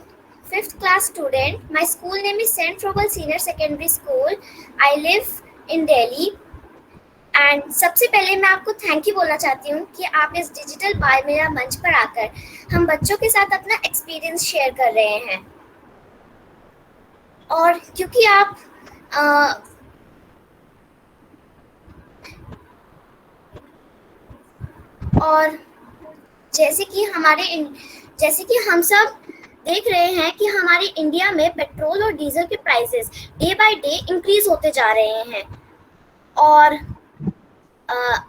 [SPEAKER 4] 5th class student. My school name is St. Frobel Senior Secondary School. I live in Delhi. And सबसे पहले मैं आपको थैंक यू बोलना चाहती हूँ कि आप इस डिजिटल बाल मेला मंच पर आकर हम बच्चों के साथ अपना एक्सपीरियंस शेयर कर रहे हैं। और क्योंकि आप और जैसे कि हम सब देख रहे हैं कि हमारे इंडिया में पेट्रोल और डीजल के prices day by day increase होते जा रहे हैं। और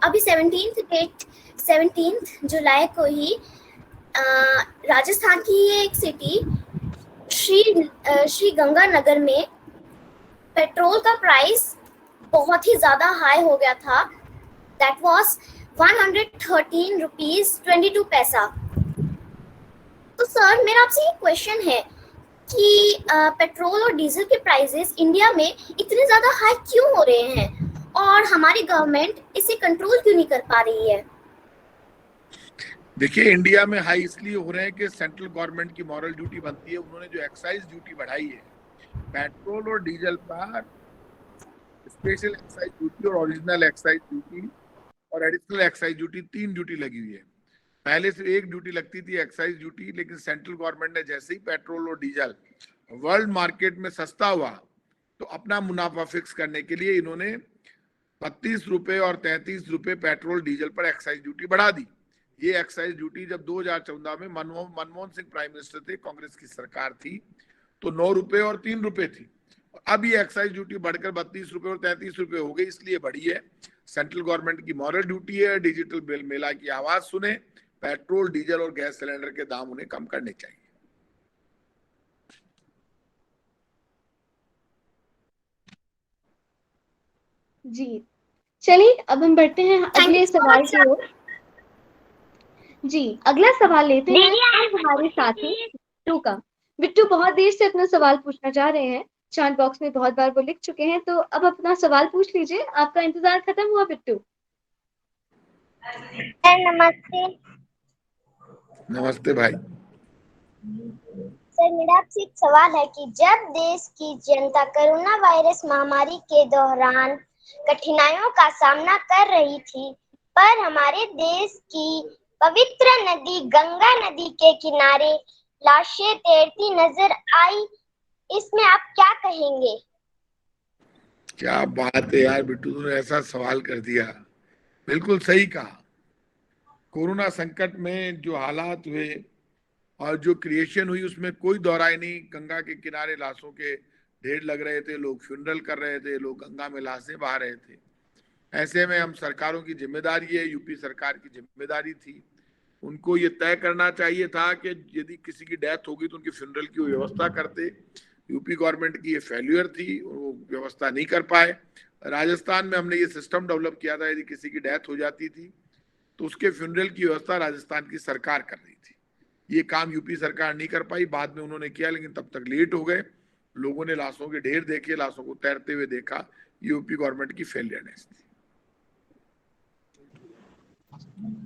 [SPEAKER 4] अभी 17 जुलाई को ही राजस्थान की एक सिटी श्री गंगानगर में पेट्रोल का प्राइस बहुत ही ज़्यादा हाई हो गया था। दैट वाज 113 रुपीज 22 पैसा। तो सर, मेरा आपसे ये क्वेश्चन है कि पेट्रोल और डीजल के प्राइसेस इंडिया में इतने ज़्यादा हाई क्यों हो रहे हैं और हमारी गवर्नमेंट इसे कंट्रोल क्यों नहीं कर पा रही है?
[SPEAKER 2] देखिए, इंडिया में हाई इसलिए हो रहे हैं कि सेंट्रल गवर्नमेंट की मॉरल ड्यूटी बनती है। उन्होंने जो एक्साइज ड्यूटी बढ़ाई है पेट्रोल और डीजल पर, स्पेशल एक्साइज ड्यूटी और ओरिजिनल एक्साइज ड्यूटी और एडिशनल एक्साइज ड्यूटी, 3 ड्यूटी लगी हुई है। पहले से 1 ड्यूटी लगती थी एक्साइज ड्यूटी, लेकिन सेंट्रल गवर्नमेंट ने जैसे ही पेट्रोल और डीजल वर्ल्ड मार्केट में सस्ता हुआ तो अपना मुनाफा फिक्स करने के लिए इन्होंने 32 रुपए और 33 रुपए पेट्रोल डीजल पर एक्साइज ड्यूटी बढ़ा दी। ये एक्साइज ड्यूटी जब 2014 में मनमोहन सिंह प्राइम मिनिस्टर थे, कांग्रेस की सरकार थी, तो 9 रुपए और 3 रुपए थी। अब ये एक्साइज ड्यूटी बढ़कर 32 रुपए और 33 रुपए हो गई, इसलिए बढ़ी है। सेंट्रल गवर्नमेंट की मॉरल ड्यूटी है, डिजिटल बिल मेला की आवाज सुने, पेट्रोल, डीजल और गैस सिलेंडर के दाम उन्हें कम करने चाहिए।
[SPEAKER 1] जी चलिए, अब हम बढ़ते हैं अगले सवाल की ओर। जी, अगला सवाल लेते हैं हमारे साथी बिट्टू का। बिट्टू बहुत देर से अपना सवाल पूछना चाह रहे हैं, चैट बॉक्स में बहुत बार वो लिख चुके हैं, तो अब अपना सवाल पूछ लीजिए। आपका इंतजार खत्म हुआ बिट्टू?
[SPEAKER 4] नमस्ते।
[SPEAKER 2] नमस्ते भाई।
[SPEAKER 4] सर, मेरा आपसे एक सवाल है कि जब देश की जनता कोरोना वायरस महामारी के दौरान कठिनाइयों का सामना कर रही थी, पर हमारे देश की पवित्र नदी गंगा नदी के किनारे लाशें तैरती नजर आई, इसमें आप क्या कहेंगे?
[SPEAKER 2] क्या बात है यार बिट्टू, तूने ऐसा सवाल कर दिया। बिल्कुल सही कहा। कोरोना संकट में जो हालात हुए और जो क्रिएशन हुई, उसमें कोई दोहराई नहीं। गंगा के किनारे लाशों के ढेर लग रहे थे, लोग फ्यूनरल कर रहे थे, लोग गंगा में लाशें बहा रहे थे। ऐसे में हम सरकारों की जिम्मेदारी है, यूपी सरकार की जिम्मेदारी थी, उनको ये तय करना चाहिए था कि यदि किसी की डेथ होगी तो उनकी फ्यूनरल की व्यवस्था करते। यूपी गवर्नमेंट की ये फेल्यूर थी, वो व्यवस्था नहीं कर पाए। राजस्थान में हमने ये सिस्टम डेवलप किया था, यदि किसी की डेथ हो जाती थी तो उसके फ्यूनरल की व्यवस्था राजस्थान की सरकार कर रही थी। ये काम यूपी सरकार नहीं कर पाई, बाद में उन्होंने किया, लेकिन तब तक लेट हो गए। लोगों ने लाशों के ढेर देखे, लाशों को तैरते हुए देखा। यूपी गवर्नमेंट की फेलियरनेस थी।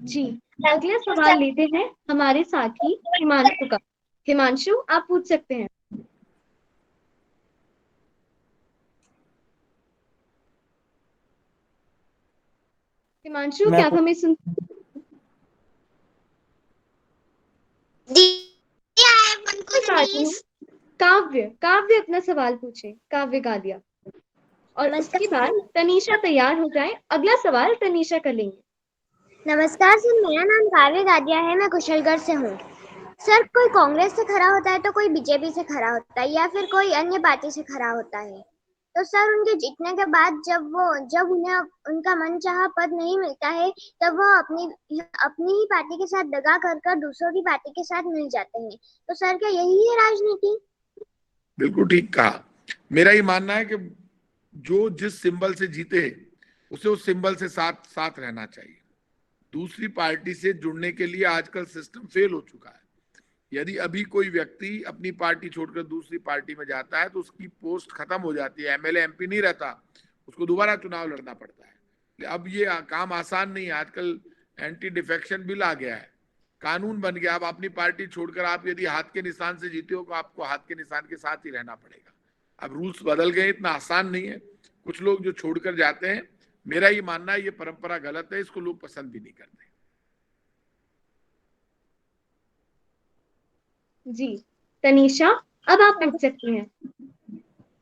[SPEAKER 1] जी, अगला सवाल लेते हैं हमारे साथी हिमांशु का। हिमांशु, आप पूछ सकते हैं। हिमांशु, क्या आप हमें सुन? काव्य काव्य अपना सवाल पूछे, काव्य गादिया। और उसके बाद तनीषा तैयार हो जाए, अगला सवाल तनीषा कर लेंगे।
[SPEAKER 4] नमस्कार सर, मेरा नाम काव्य गादिया है, मैं कुशलगढ़ से हूँ। सर, कोई कांग्रेस से खड़ा होता है तो कोई बीजेपी से खड़ा होता है या फिर कोई अन्य पार्टी से खड़ा होता है, तो सर उनके जीतने के बाद जब उन्हें उनका मनचाहा पद नहीं मिलता है, तब वो अपनी ही पार्टी के साथ दगा कर दूसरों की पार्टी के साथ मिल जाते हैं। तो सर, क्या यही है राजनीति?
[SPEAKER 2] बिल्कुल ठीक कहा। मेरा ये मानना है कि जो जिस सिंबल से जीते उसे उस सिंबल से साथ रहना चाहिए। दूसरी पार्टी से जुड़ने के लिए आजकल सिस्टम फेल हो चुका है। यदि अभी कोई व्यक्ति अपनी पार्टी छोड़कर दूसरी पार्टी में जाता है तो उसकी पोस्ट खत्म हो जाती है, एमएलए एमपी नहीं रहता, उसको दोबारा चुनाव लड़ना पड़ता है। अब ये काम आसान नहीं है। आजकल एंटी डिफेक्शन बिल आ गया है, कानून बन गया। अब अपनी पार्टी छोड़कर आप यदि हाथ के निशान से जीते हो तो आपको हाथ के निशान के साथ ही रहना पड़ेगा। अब रूल्स बदल गए, इतना आसान नहीं है। कुछ लोग जो छोड़कर जाते हैं, मेरा ये मानना है ये परंपरा गलत है, इसको लोग पसंद भी नहीं करते।
[SPEAKER 1] जी, तनीषा, अब आप पूछ सकती हैं।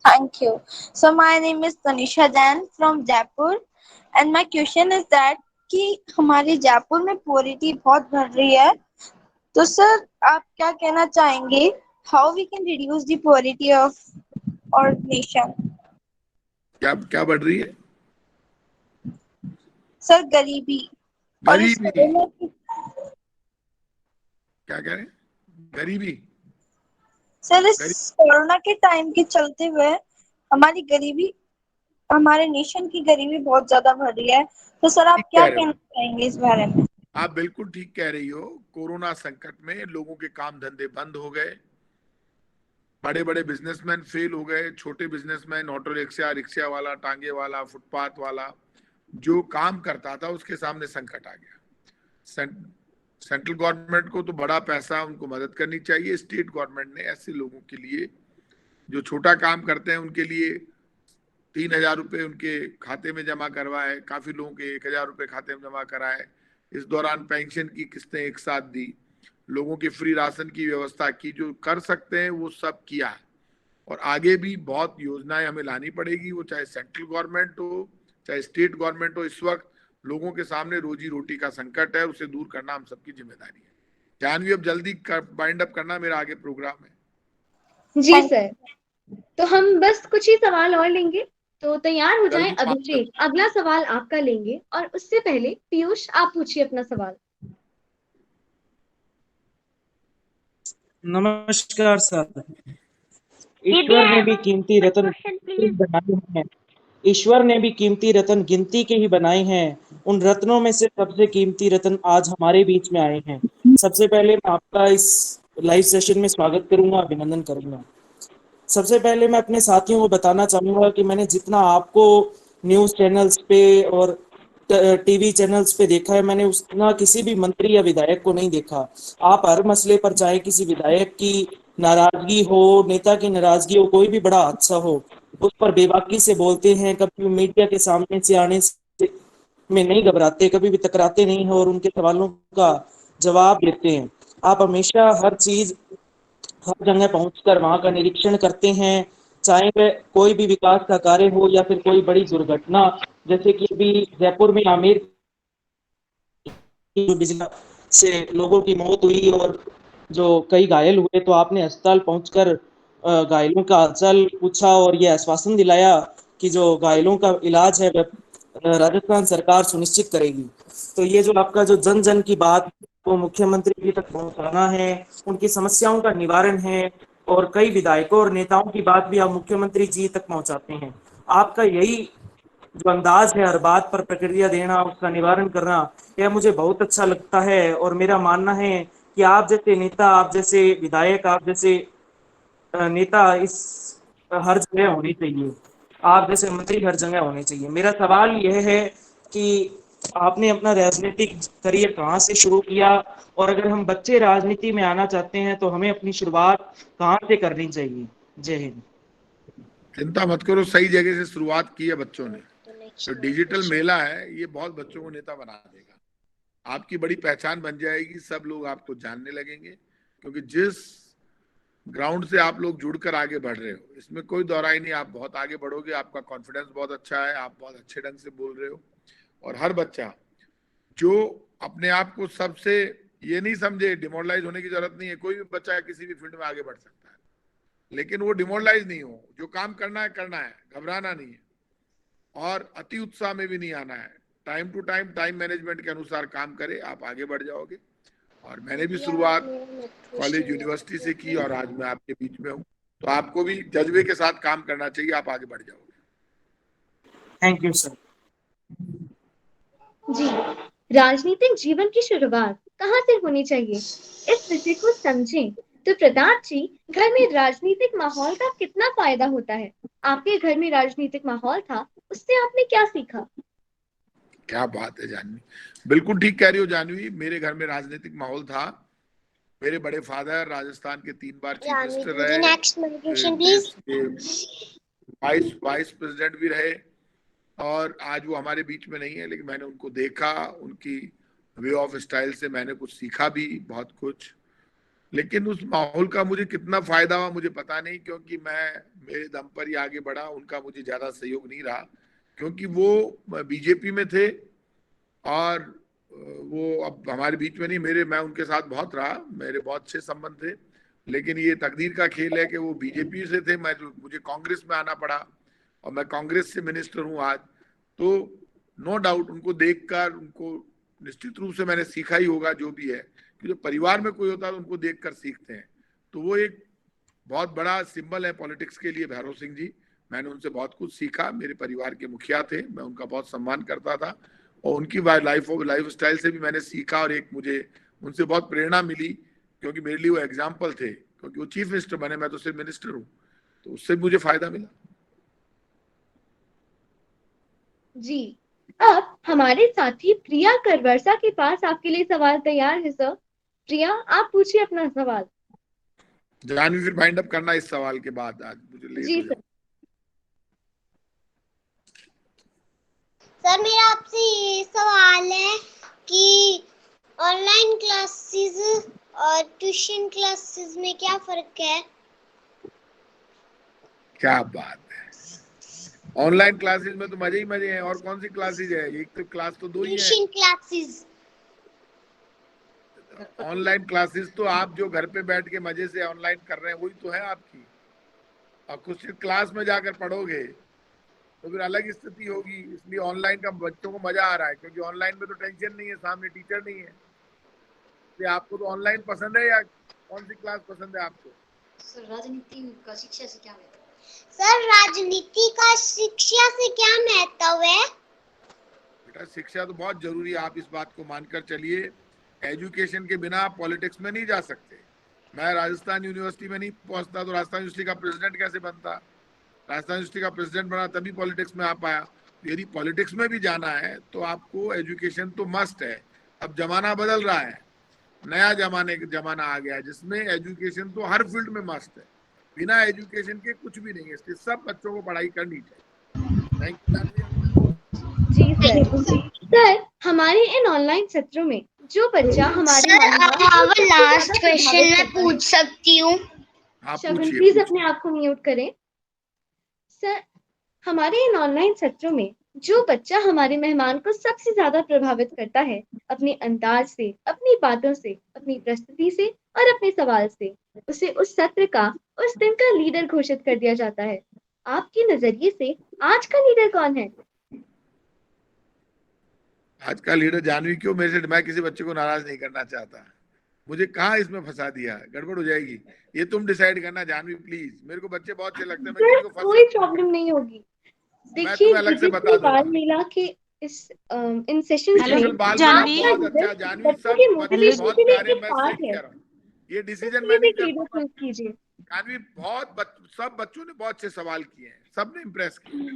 [SPEAKER 8] Thank you. So my name is Tanisha Jain from Jaipur and my question is that कि हमारे जयपुर में पोवर्टी बहुत बढ़ रही है, तो सर आप क्या कहना चाहेंगे, how we can reduce the poverty of our nation?
[SPEAKER 2] क्या बढ़ रही है
[SPEAKER 8] सर? गरीबी।
[SPEAKER 2] क्या कह रहे हैं? गरीबी।
[SPEAKER 8] सर, इस कोरोना के टाइम के चलते हुए हमारी गरीबी, हमारे नेशन की गरीबी बहुत ज्यादा बढ़ रही है, तो सर आप क्या कहना चाहेंगे इस बारे में?
[SPEAKER 2] आप बिल्कुल ठीक कह रही हो। कोरोना संकट में लोगों के काम धंधे बंद हो गए, बड़े बड़े बिजनेसमैन फेल हो गए, छोटे बिजनेसमैन, ऑटो रिक्शा, रिक्शा वाला, टांगे वाला, फुटपाथ वाला जो काम करता था उसके सामने संकट आ गया। सेंट्रल गवर्नमेंट को तो बड़ा पैसा, उनको मदद करनी चाहिए। स्टेट गवर्नमेंट ने ऐसे लोगों के लिए जो छोटा काम करते हैं उनके लिए 3,000 रुपये उनके खाते में जमा करवाए, काफी लोगों के 1,000 रुपये खाते में जमा कराए। इस दौरान पेंशन की किस्तें एक साथ दी, लोगों की फ्री राशन की व्यवस्था की, जो कर सकते हैं वो सब किया है। और आगे भी बहुत योजनाएं हमें लानी पड़ेगी, वो चाहे सेंट्रल गवर्नमेंट हो चाहे स्टेट गवर्नमेंट हो। इस वक्त लोगों के सामने रोजी रोटी का संकट है, उसे दूर करना हम सबकी जिम्मेदारी है। जानवी, अब जल्दी बाइंड अप करना, मेरा आगे प्रोग्राम है।
[SPEAKER 1] जी सर, तो हम बस कुछ ही सवाल और लेंगे, तो तैयार हो जाएं।
[SPEAKER 2] जल्दी बात
[SPEAKER 1] अभिषेक, अगला सवाल आपका लेंगे, और उससे पहले पीयूष आप पूछिए अपना सवाल।
[SPEAKER 9] नमस्कार सर। ईश्वर ने भी कीमती रत्न बनाए हैं। ईश्वर ने भी कीमती रत्न गिनती के ही बनाए हैं। उन रत्नों में से सबसे कीमती रत्न आज हमारे बीच में आए हैं। सबसे पहले मैं आपका इस लाइव सेशन में स्वागत करूंगा, अभिनंदन करूंगा। सबसे पहले मैं अपने साथियों को बताना चाहूंगा कि मैंने जितना आपको न्यूज़ चैनल्स पे और टीवी चैनल्स पे देखा है, मैंने उतना किसी भी मंत्री या विधायक को नहीं देखा। आप हर मसले पर, चाहे किसी विधायक की नाराजगी हो, नेता की नाराजगी हो, कोई भी बड़ा हादसा हो, उस पर बेबाकी से बोलते हैं। कभी मीडिया के सामने से आने से में नहीं घबराते, कभी भी टकराते नहीं हैं और उनके सवालों का जवाब देते हैं। आप हमेशा हर चीज, हर जगह पहुंचकर वहां का निरीक्षण करते हैं, चाहे वह कोई भी विकास का कार्य हो या फिर कोई बड़ी दुर्घटना, जैसे कि अभी जयपुर में आमेर की बिजली से लोगों की मौत हुई और जो कई घायल हुए, तो आपने अस्पताल पहुंचकर घायलों का हालचाल पूछा और यह आश्वासन दिलाया कि जो घायलों का इलाज है वह राजस्थान सरकार सुनिश्चित करेगी। तो ये जो आपका जो जन जन की बात को मुख्यमंत्री जी तक पहुंचाना है, उनकी समस्याओं का निवारण है, और कई विधायकों और नेताओं की बात भी आप मुख्यमंत्री जी तक पहुंचाते हैं। आपका यही जो अंदाज है हर बात पर प्रक्रिया देना, उसका निवारण करना, यह मुझे बहुत अच्छा लगता है। और मेरा मानना है कि आप जैसे नेता, आप जैसे विधायक, आप जैसे नेता इस हर जगह होनी चाहिए। आप जैसे मंत्री हर जगह होने चाहिए। मेरा सवाल यह है कि आपने अपना राजनीतिक करियर कहाँ से शुरू किया, और अगर हम बच्चे राजनीति में आना चाहते हैं तो हमें अपनी शुरुआत कहाँ से करनी चाहिए? जय हिंद।
[SPEAKER 2] चिंता मत करो, सही जगह से शुरुआत की है बच्चों ने। तो डिजिटल मेला है, ये बहुत बच्चों को नेता बना देगा। आपकी बड़ी पहचान बन जाएगी, सब लोग आपको जानने लगेंगे, क्योंकि जिस ग्राउंड से आप लोग जुड़कर आगे बढ़ रहे हो, इसमें कोई दौराई नहीं, आप बहुत आगे बढ़ोगे। आपका कॉन्फिडेंस बहुत अच्छा है, आप बहुत अच्छे ढंग से बोल रहे हो। और हर बच्चा जो अपने आप को सबसे ये नहीं समझे, डिमोरलाइज होने की जरूरत नहीं है। कोई भी बच्चा किसी भी फील्ड में आगे बढ़ सकता है, लेकिन वो डिमोरलाइज नहीं हो। जो काम करना है, घबराना नहीं है, और अति उत्साह में भी नहीं आना है। Time to time, time management के अनुसार काम करे, आप आगे बढ़ जाओगे। और मैंने भी शुरुआत कॉलेज यूनिवर्सिटी से की, और आज मैं आपके बीच में हूँ। तो आपको भी जज्बे के साथ काम करना चाहिए, आप आगे बढ़ जाओगे।
[SPEAKER 9] Thank you sir.
[SPEAKER 1] जी, राजनीतिक जीवन की शुरुआत कहाँ से होनी चाहिए, इस विषय को समझें। तो प्रताप जी, घर में राजनीतिक माहौल का कितना फायदा होता है? आपके घर में राजनीतिक माहौल था, उससे आपने क्या सीखा?
[SPEAKER 2] क्या बात है जानवी, बिल्कुल ठीक कह रही हो जानवी। मेरे घर में राजनीतिक माहौल था। मेरे बड़े फादर राजस्थान के 3 बार चीफ मिनिस्टर रहे, देश के वाइस प्रेसिडेंट भी रहे, और आज वो हमारे बीच में नहीं है, लेकिन मैंने उनको देखा, उनकी वे ऑफ स्टाइल से मैंने कुछ सीखा भी, बहुत कुछ। लेकिन उस माहौल का मुझे कितना फायदा हुआ मुझे पता नहीं, क्योंकि मैं मेरे दम पर ही आगे बढ़ा, उनका मुझे ज्यादा सहयोग नहीं रहा, क्योंकि वो बीजेपी में थे और वो अब हमारे बीच में नहीं। मैं उनके साथ बहुत रहा, मेरे बहुत अच्छे संबंध थे, लेकिन ये तकदीर का खेल है कि वो बीजेपी से थे, मुझे कांग्रेस में आना पड़ा, और मैं कांग्रेस से मिनिस्टर हूँ आज। तो नो डाउट उनको देखकर, उनको निश्चित रूप से मैंने सीखा ही होगा जो भी है, कि जो परिवार में कोई होता है तो उनको देखकर सीखते हैं। तो वो एक बहुत बड़ा सिंबल है पॉलिटिक्स के लिए, भैरव सिंह जी। मैंने उनसे बहुत कुछ सीखा, मेरे परिवार के मुखिया थे, मैं उनका बहुत सम्मान करता था, और उनकी लाइफ स्टाइल से भी मैंने सीखा, और एक मुझे उनसे बहुत प्रेरणा मिली, क्योंकि मेरे लिए वो एग्जाम्पल थे, क्योंकि वो चीफ मिनिस्टर बने, मैं तो सिर्फ मिनिस्टर हूँ, तो उससे मुझे फायदा मिला।
[SPEAKER 1] जी, अब हमारे साथी प्रिया करवरसा के पास आपके लिए सवाल तैयार है सर। प्रिया, आप पूछिए अपना सवाल।
[SPEAKER 2] जानवी, फिर वाइंड अप करना इस सवाल के बाद, आज मुझे लेट
[SPEAKER 1] जी
[SPEAKER 2] हो जाए।
[SPEAKER 10] सर, मेरा आपसे ये सवाल है कि ऑनलाइन क्लासेस और ट्यूशन क्लासेस में क्या फर्क है?
[SPEAKER 2] क्या बात है, ऑनलाइन क्लासेस में तो मजे ही मजे हैं। और कौन सी क्लासेस है? एक तो क्लास तो 2 ही है।
[SPEAKER 10] Tuition classes.
[SPEAKER 2] ऑनलाइन क्लासेस तो आप जो घर पे बैठ के मजे से ऑनलाइन कर रहे हैं वही तो है आपकी। और कुछ क्लास में जाकर पढ़ोगे तो फिर अलग स्थिति होगी। इसलिए ऑनलाइन का बच्चों को मजा आ रहा है, क्योंकि ऑनलाइन में तो टेंशन नहीं है, सामने टीचर नहीं है। तो आपको तो ऑनलाइन पसंद है या कौन सी क्लास पसंद है आपको?
[SPEAKER 10] सर राजनीति का शिक्षा से क्या महत्व? सर राजनीति का शिक्षा से क्या महत्व है?
[SPEAKER 2] बेटा शिक्षा तो बहुत जरूरी है, आप इस बात को मानकर चलिए। एजुकेशन के बिना आप पॉलिटिक्स में नहीं जा सकते। मैं राजस्थान यूनिवर्सिटी में नहीं पहुंचता तो राजस्थान यूनिवर्सिटी का प्रेसिडेंट कैसे बनता? राजस्थान यूनिवर्सिटी का प्रेसिडेंट बना तभी पॉलिटिक्स में आ पाया। यदि पॉलिटिक्स में भी जाना है तो आपको एजुकेशन तो मस्ट है। अब जमाना बदल रहा है, नया जमाना आ गया है जिसमें एजुकेशन तो हर फील्ड में मस्ट है। बिना एजुकेशन के कुछ भी नहीं है, इसलिए सब बच्चों को पढ़ाई करनी चाहिए। Thank you.
[SPEAKER 1] जी सर, हमारे इन ऑनलाइन सत्रों में जो बच्चा हमारे
[SPEAKER 10] लास्ट क्वेश्चन मैं पूछ सकती हूँ?
[SPEAKER 1] शगुन प्लीज अपने आप को म्यूट करें। सर, हमारे इन ऑनलाइन सत्रों में जो बच्चा हमारे मेहमान को सबसे ज्यादा प्रभावित करता है अपने अंदाज से, अपनी बातों से, अपनी प्रस्तुति से और अपने सवाल से, उसे उस सत्र का, उस दिन का लीडर घोषित कर दिया जाता है। आपके नजरिए से आज का लीडर कौन है?
[SPEAKER 2] आज का लीडर जानवी क्यों? मेरे से मैं किसी बच्चे को नाराज नहीं करना चाहता। मुझे कहाँ इसमें फंसा दिया, गड़बड़ हो जाएगी। ये तुम डिसाइड करना जानवी प्लीज। मेरे को बच्चे बहुत अच्छे लगते हैं, मैं किसी को
[SPEAKER 1] कोई प्रॉब्लम नहीं होगी। देखिए
[SPEAKER 2] अलग से बता दूंगा।
[SPEAKER 1] बाल मेला के इस इन सेशंस में
[SPEAKER 2] जानवी बहुत अच्छा, जानवी सब बच्चे बहुत प्यारे। मैं सही कह रहा हूँ, ये डिसीजन मैं नहीं कर पाऊंगा। जानवी सब बच्चों ने बहुत अच्छे सवाल किए हैं, सबने इम्प्रेस किया,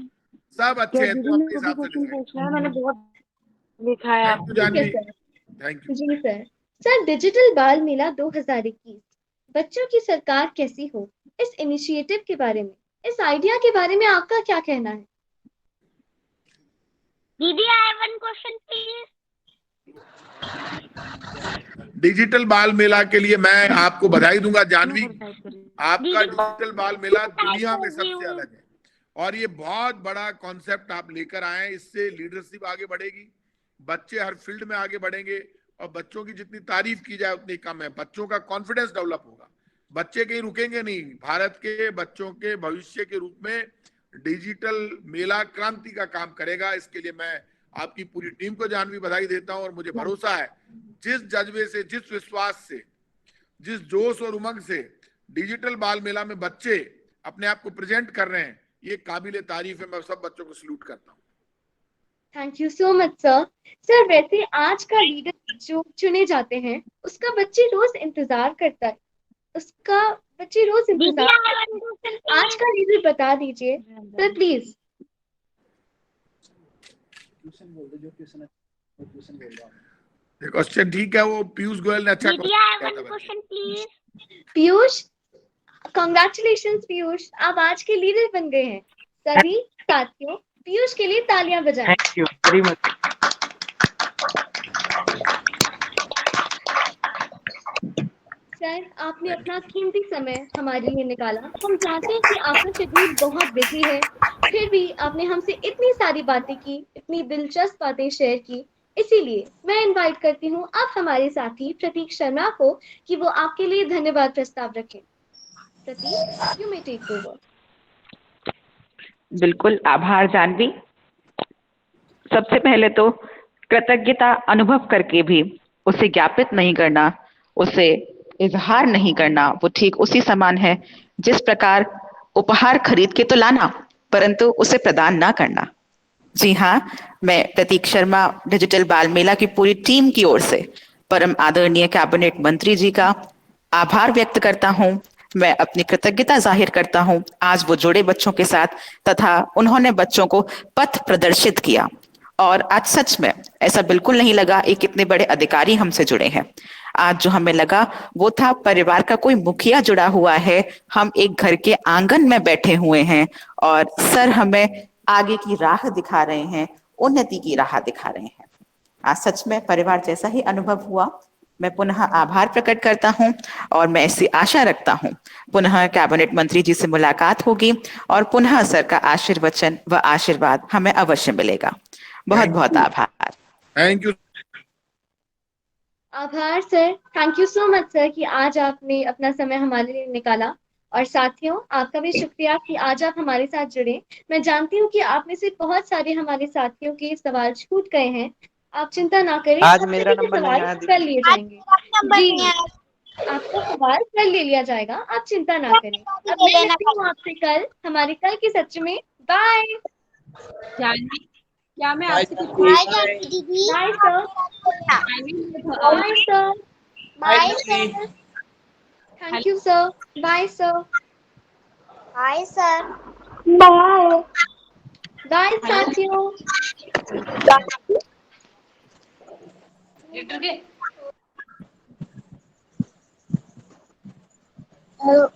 [SPEAKER 2] सब अच्छे हैं। तो अपने हिसाब से
[SPEAKER 6] मैंने बहुत लिखा है।
[SPEAKER 2] Janhvi thank you.
[SPEAKER 1] जी सर। सर, डिजिटल बाल मेला 2021 बच्चों की सरकार कैसी हो, इस इनिशिएटिव के बारे में, इस आइडिया के बारे में आपका क्या कहना है?
[SPEAKER 10] दीदी I have one question please.
[SPEAKER 2] Digital बाल मेला के लिए मैं आपको बधाई दूंगा जानवी। आपका डिजिटल बाल मेला दुनिया में सबसे अलग है और ये बहुत बड़ा कॉन्सेप्ट आप लेकर आए हैं। इससे लीडरशिप आगे बढ़ेगी, बच्चे हर फील्ड में आगे बढ़ेंगे और बच्चों की जितनी तारीफ की जाए उतनी कम है। बच्चों का कॉन्फिडेंस डेवलप होगा, बच्चे कहीं रुकेंगे नहीं। भारत के बच्चों के भविष्य के रूप में डिजिटल मेला क्रांति का काम करेगा। इसके लिए मैं आपकी पूरी टीम को जानवी बधाई देता हूं और मुझे भरोसा है जिस जज्बे से, जिस विश्वास से, जिस जोश और उमंग से डिजिटल बाल मेला में बच्चे अपने आप को प्रेजेंट कर रहे हैं, ये काबिले तारीफ है। मैं सब बच्चों को सल्यूट करता हूँ।
[SPEAKER 1] Thank you so much sir. Sir, वैसे आज का लीडर जो चुने जाते हैं उसका बच्चे रोज इंतजार करता है, आज का लीडर बता दीजिए सर प्लीज।
[SPEAKER 2] क्वेश्चन ठीक है, वो पीयूष गोयल ने अच्छा
[SPEAKER 10] question please.
[SPEAKER 1] Piyush, congratulations Piyush, आप आज के लीडर बन गए हैं। सभी साथियों पीयूष के लिए तालियां बजाएं।
[SPEAKER 9] Thank you very much.
[SPEAKER 1] Sir, आपने अपना कीमती समय हमारे लिए निकाला। हम जानते हैं कि आपका शेड्यूल बहुत बिजी है, फिर भी आपने हमसे इतनी सारी बातें की, इतनी दिलचस्प बातें शेयर की। इसीलिए मैं इनवाइट करती हूँ आप हमारे साथी प्रतीक शर्मा को कि वो आपके लिए धन्यवाद प्रस्ताव रखें। प्रतीक, यू मे टेक ओवर।
[SPEAKER 11] बिल्कुल, आभार जानवी। सबसे पहले तो कृतज्ञता अनुभव करके भी उसे ज्ञापित नहीं करना, उसे इजहार नहीं करना, वो ठीक उसी समान है जिस प्रकार उपहार खरीद के तो लाना परंतु उसे प्रदान ना करना। जी हाँ, मैं प्रतीक शर्मा डिजिटल बाल मेला की पूरी टीम की ओर से परम आदरणीय कैबिनेट मंत्री जी का आभार व्यक्त करता हूँ। मैं अपनी कृतज्ञता जाहिर करता हूँ आज वो जुड़े बच्चों के साथ तथा उन्होंने बच्चों को पथ प्रदर्शित किया और आज सच में ऐसा बिल्कुल नहीं लगा एक कितने बड़े अधिकारी हमसे जुड़े हैं। आज जो हमें लगा वो था परिवार का कोई मुखिया जुड़ा हुआ है, हम एक घर के आंगन में बैठे हुए हैं और सर हमें आगे की राह दिखा रहे हैं, उन्नति की राह दिखा रहे हैं। आज सच में परिवार जैसा ही अनुभव हुआ। मैं पुनः आभार प्रकट करता हूं और मैं ऐसी आशा रखता हूं पुनः कैबिनेट मंत्री जी से मुलाकात होगी और पुनः सर का आशीर्वचन व आशीर्वाद हमें अवश्य मिलेगा। बहुत बहुत आभार।
[SPEAKER 2] Thank you.
[SPEAKER 1] आभार sir, thank you so much sir कि आज आपने अपना समय हमारे लिए निकाला। और साथियों, आपका भी शुक्रिया कि आज आप हमारे साथ जुड़े। मैं जानती हूँ कि आप में से बहुत सारे हमारे साथियों के सवाल छूट गए हैं। आप चिंता ना करें,
[SPEAKER 9] आज
[SPEAKER 1] आप
[SPEAKER 9] मेरा
[SPEAKER 1] सभी के
[SPEAKER 9] नंबर नहीं
[SPEAKER 1] सवाल
[SPEAKER 9] आया
[SPEAKER 1] कर लिए जाएंगे।
[SPEAKER 10] नंबर
[SPEAKER 1] जी,
[SPEAKER 10] नहीं आया।
[SPEAKER 1] आपका सवाल कर ले लिया जाएगा, आप चिंता ना करें। अब
[SPEAKER 10] ले
[SPEAKER 1] मैं
[SPEAKER 10] लेना
[SPEAKER 1] मिलती हूँ आपसे कल हमारे कल के सत्र में। बाय।
[SPEAKER 12] जानवी, क्या मैं आपसे कुछ
[SPEAKER 10] बाय जानवी दीदी।
[SPEAKER 1] Bye sir. Bye sir.
[SPEAKER 10] Bye sir.
[SPEAKER 1] Thank you sir. Bye sir.
[SPEAKER 10] Bye sir.
[SPEAKER 4] Bye.
[SPEAKER 1] Bye साथियों।
[SPEAKER 12] लेटर के
[SPEAKER 10] हेलो।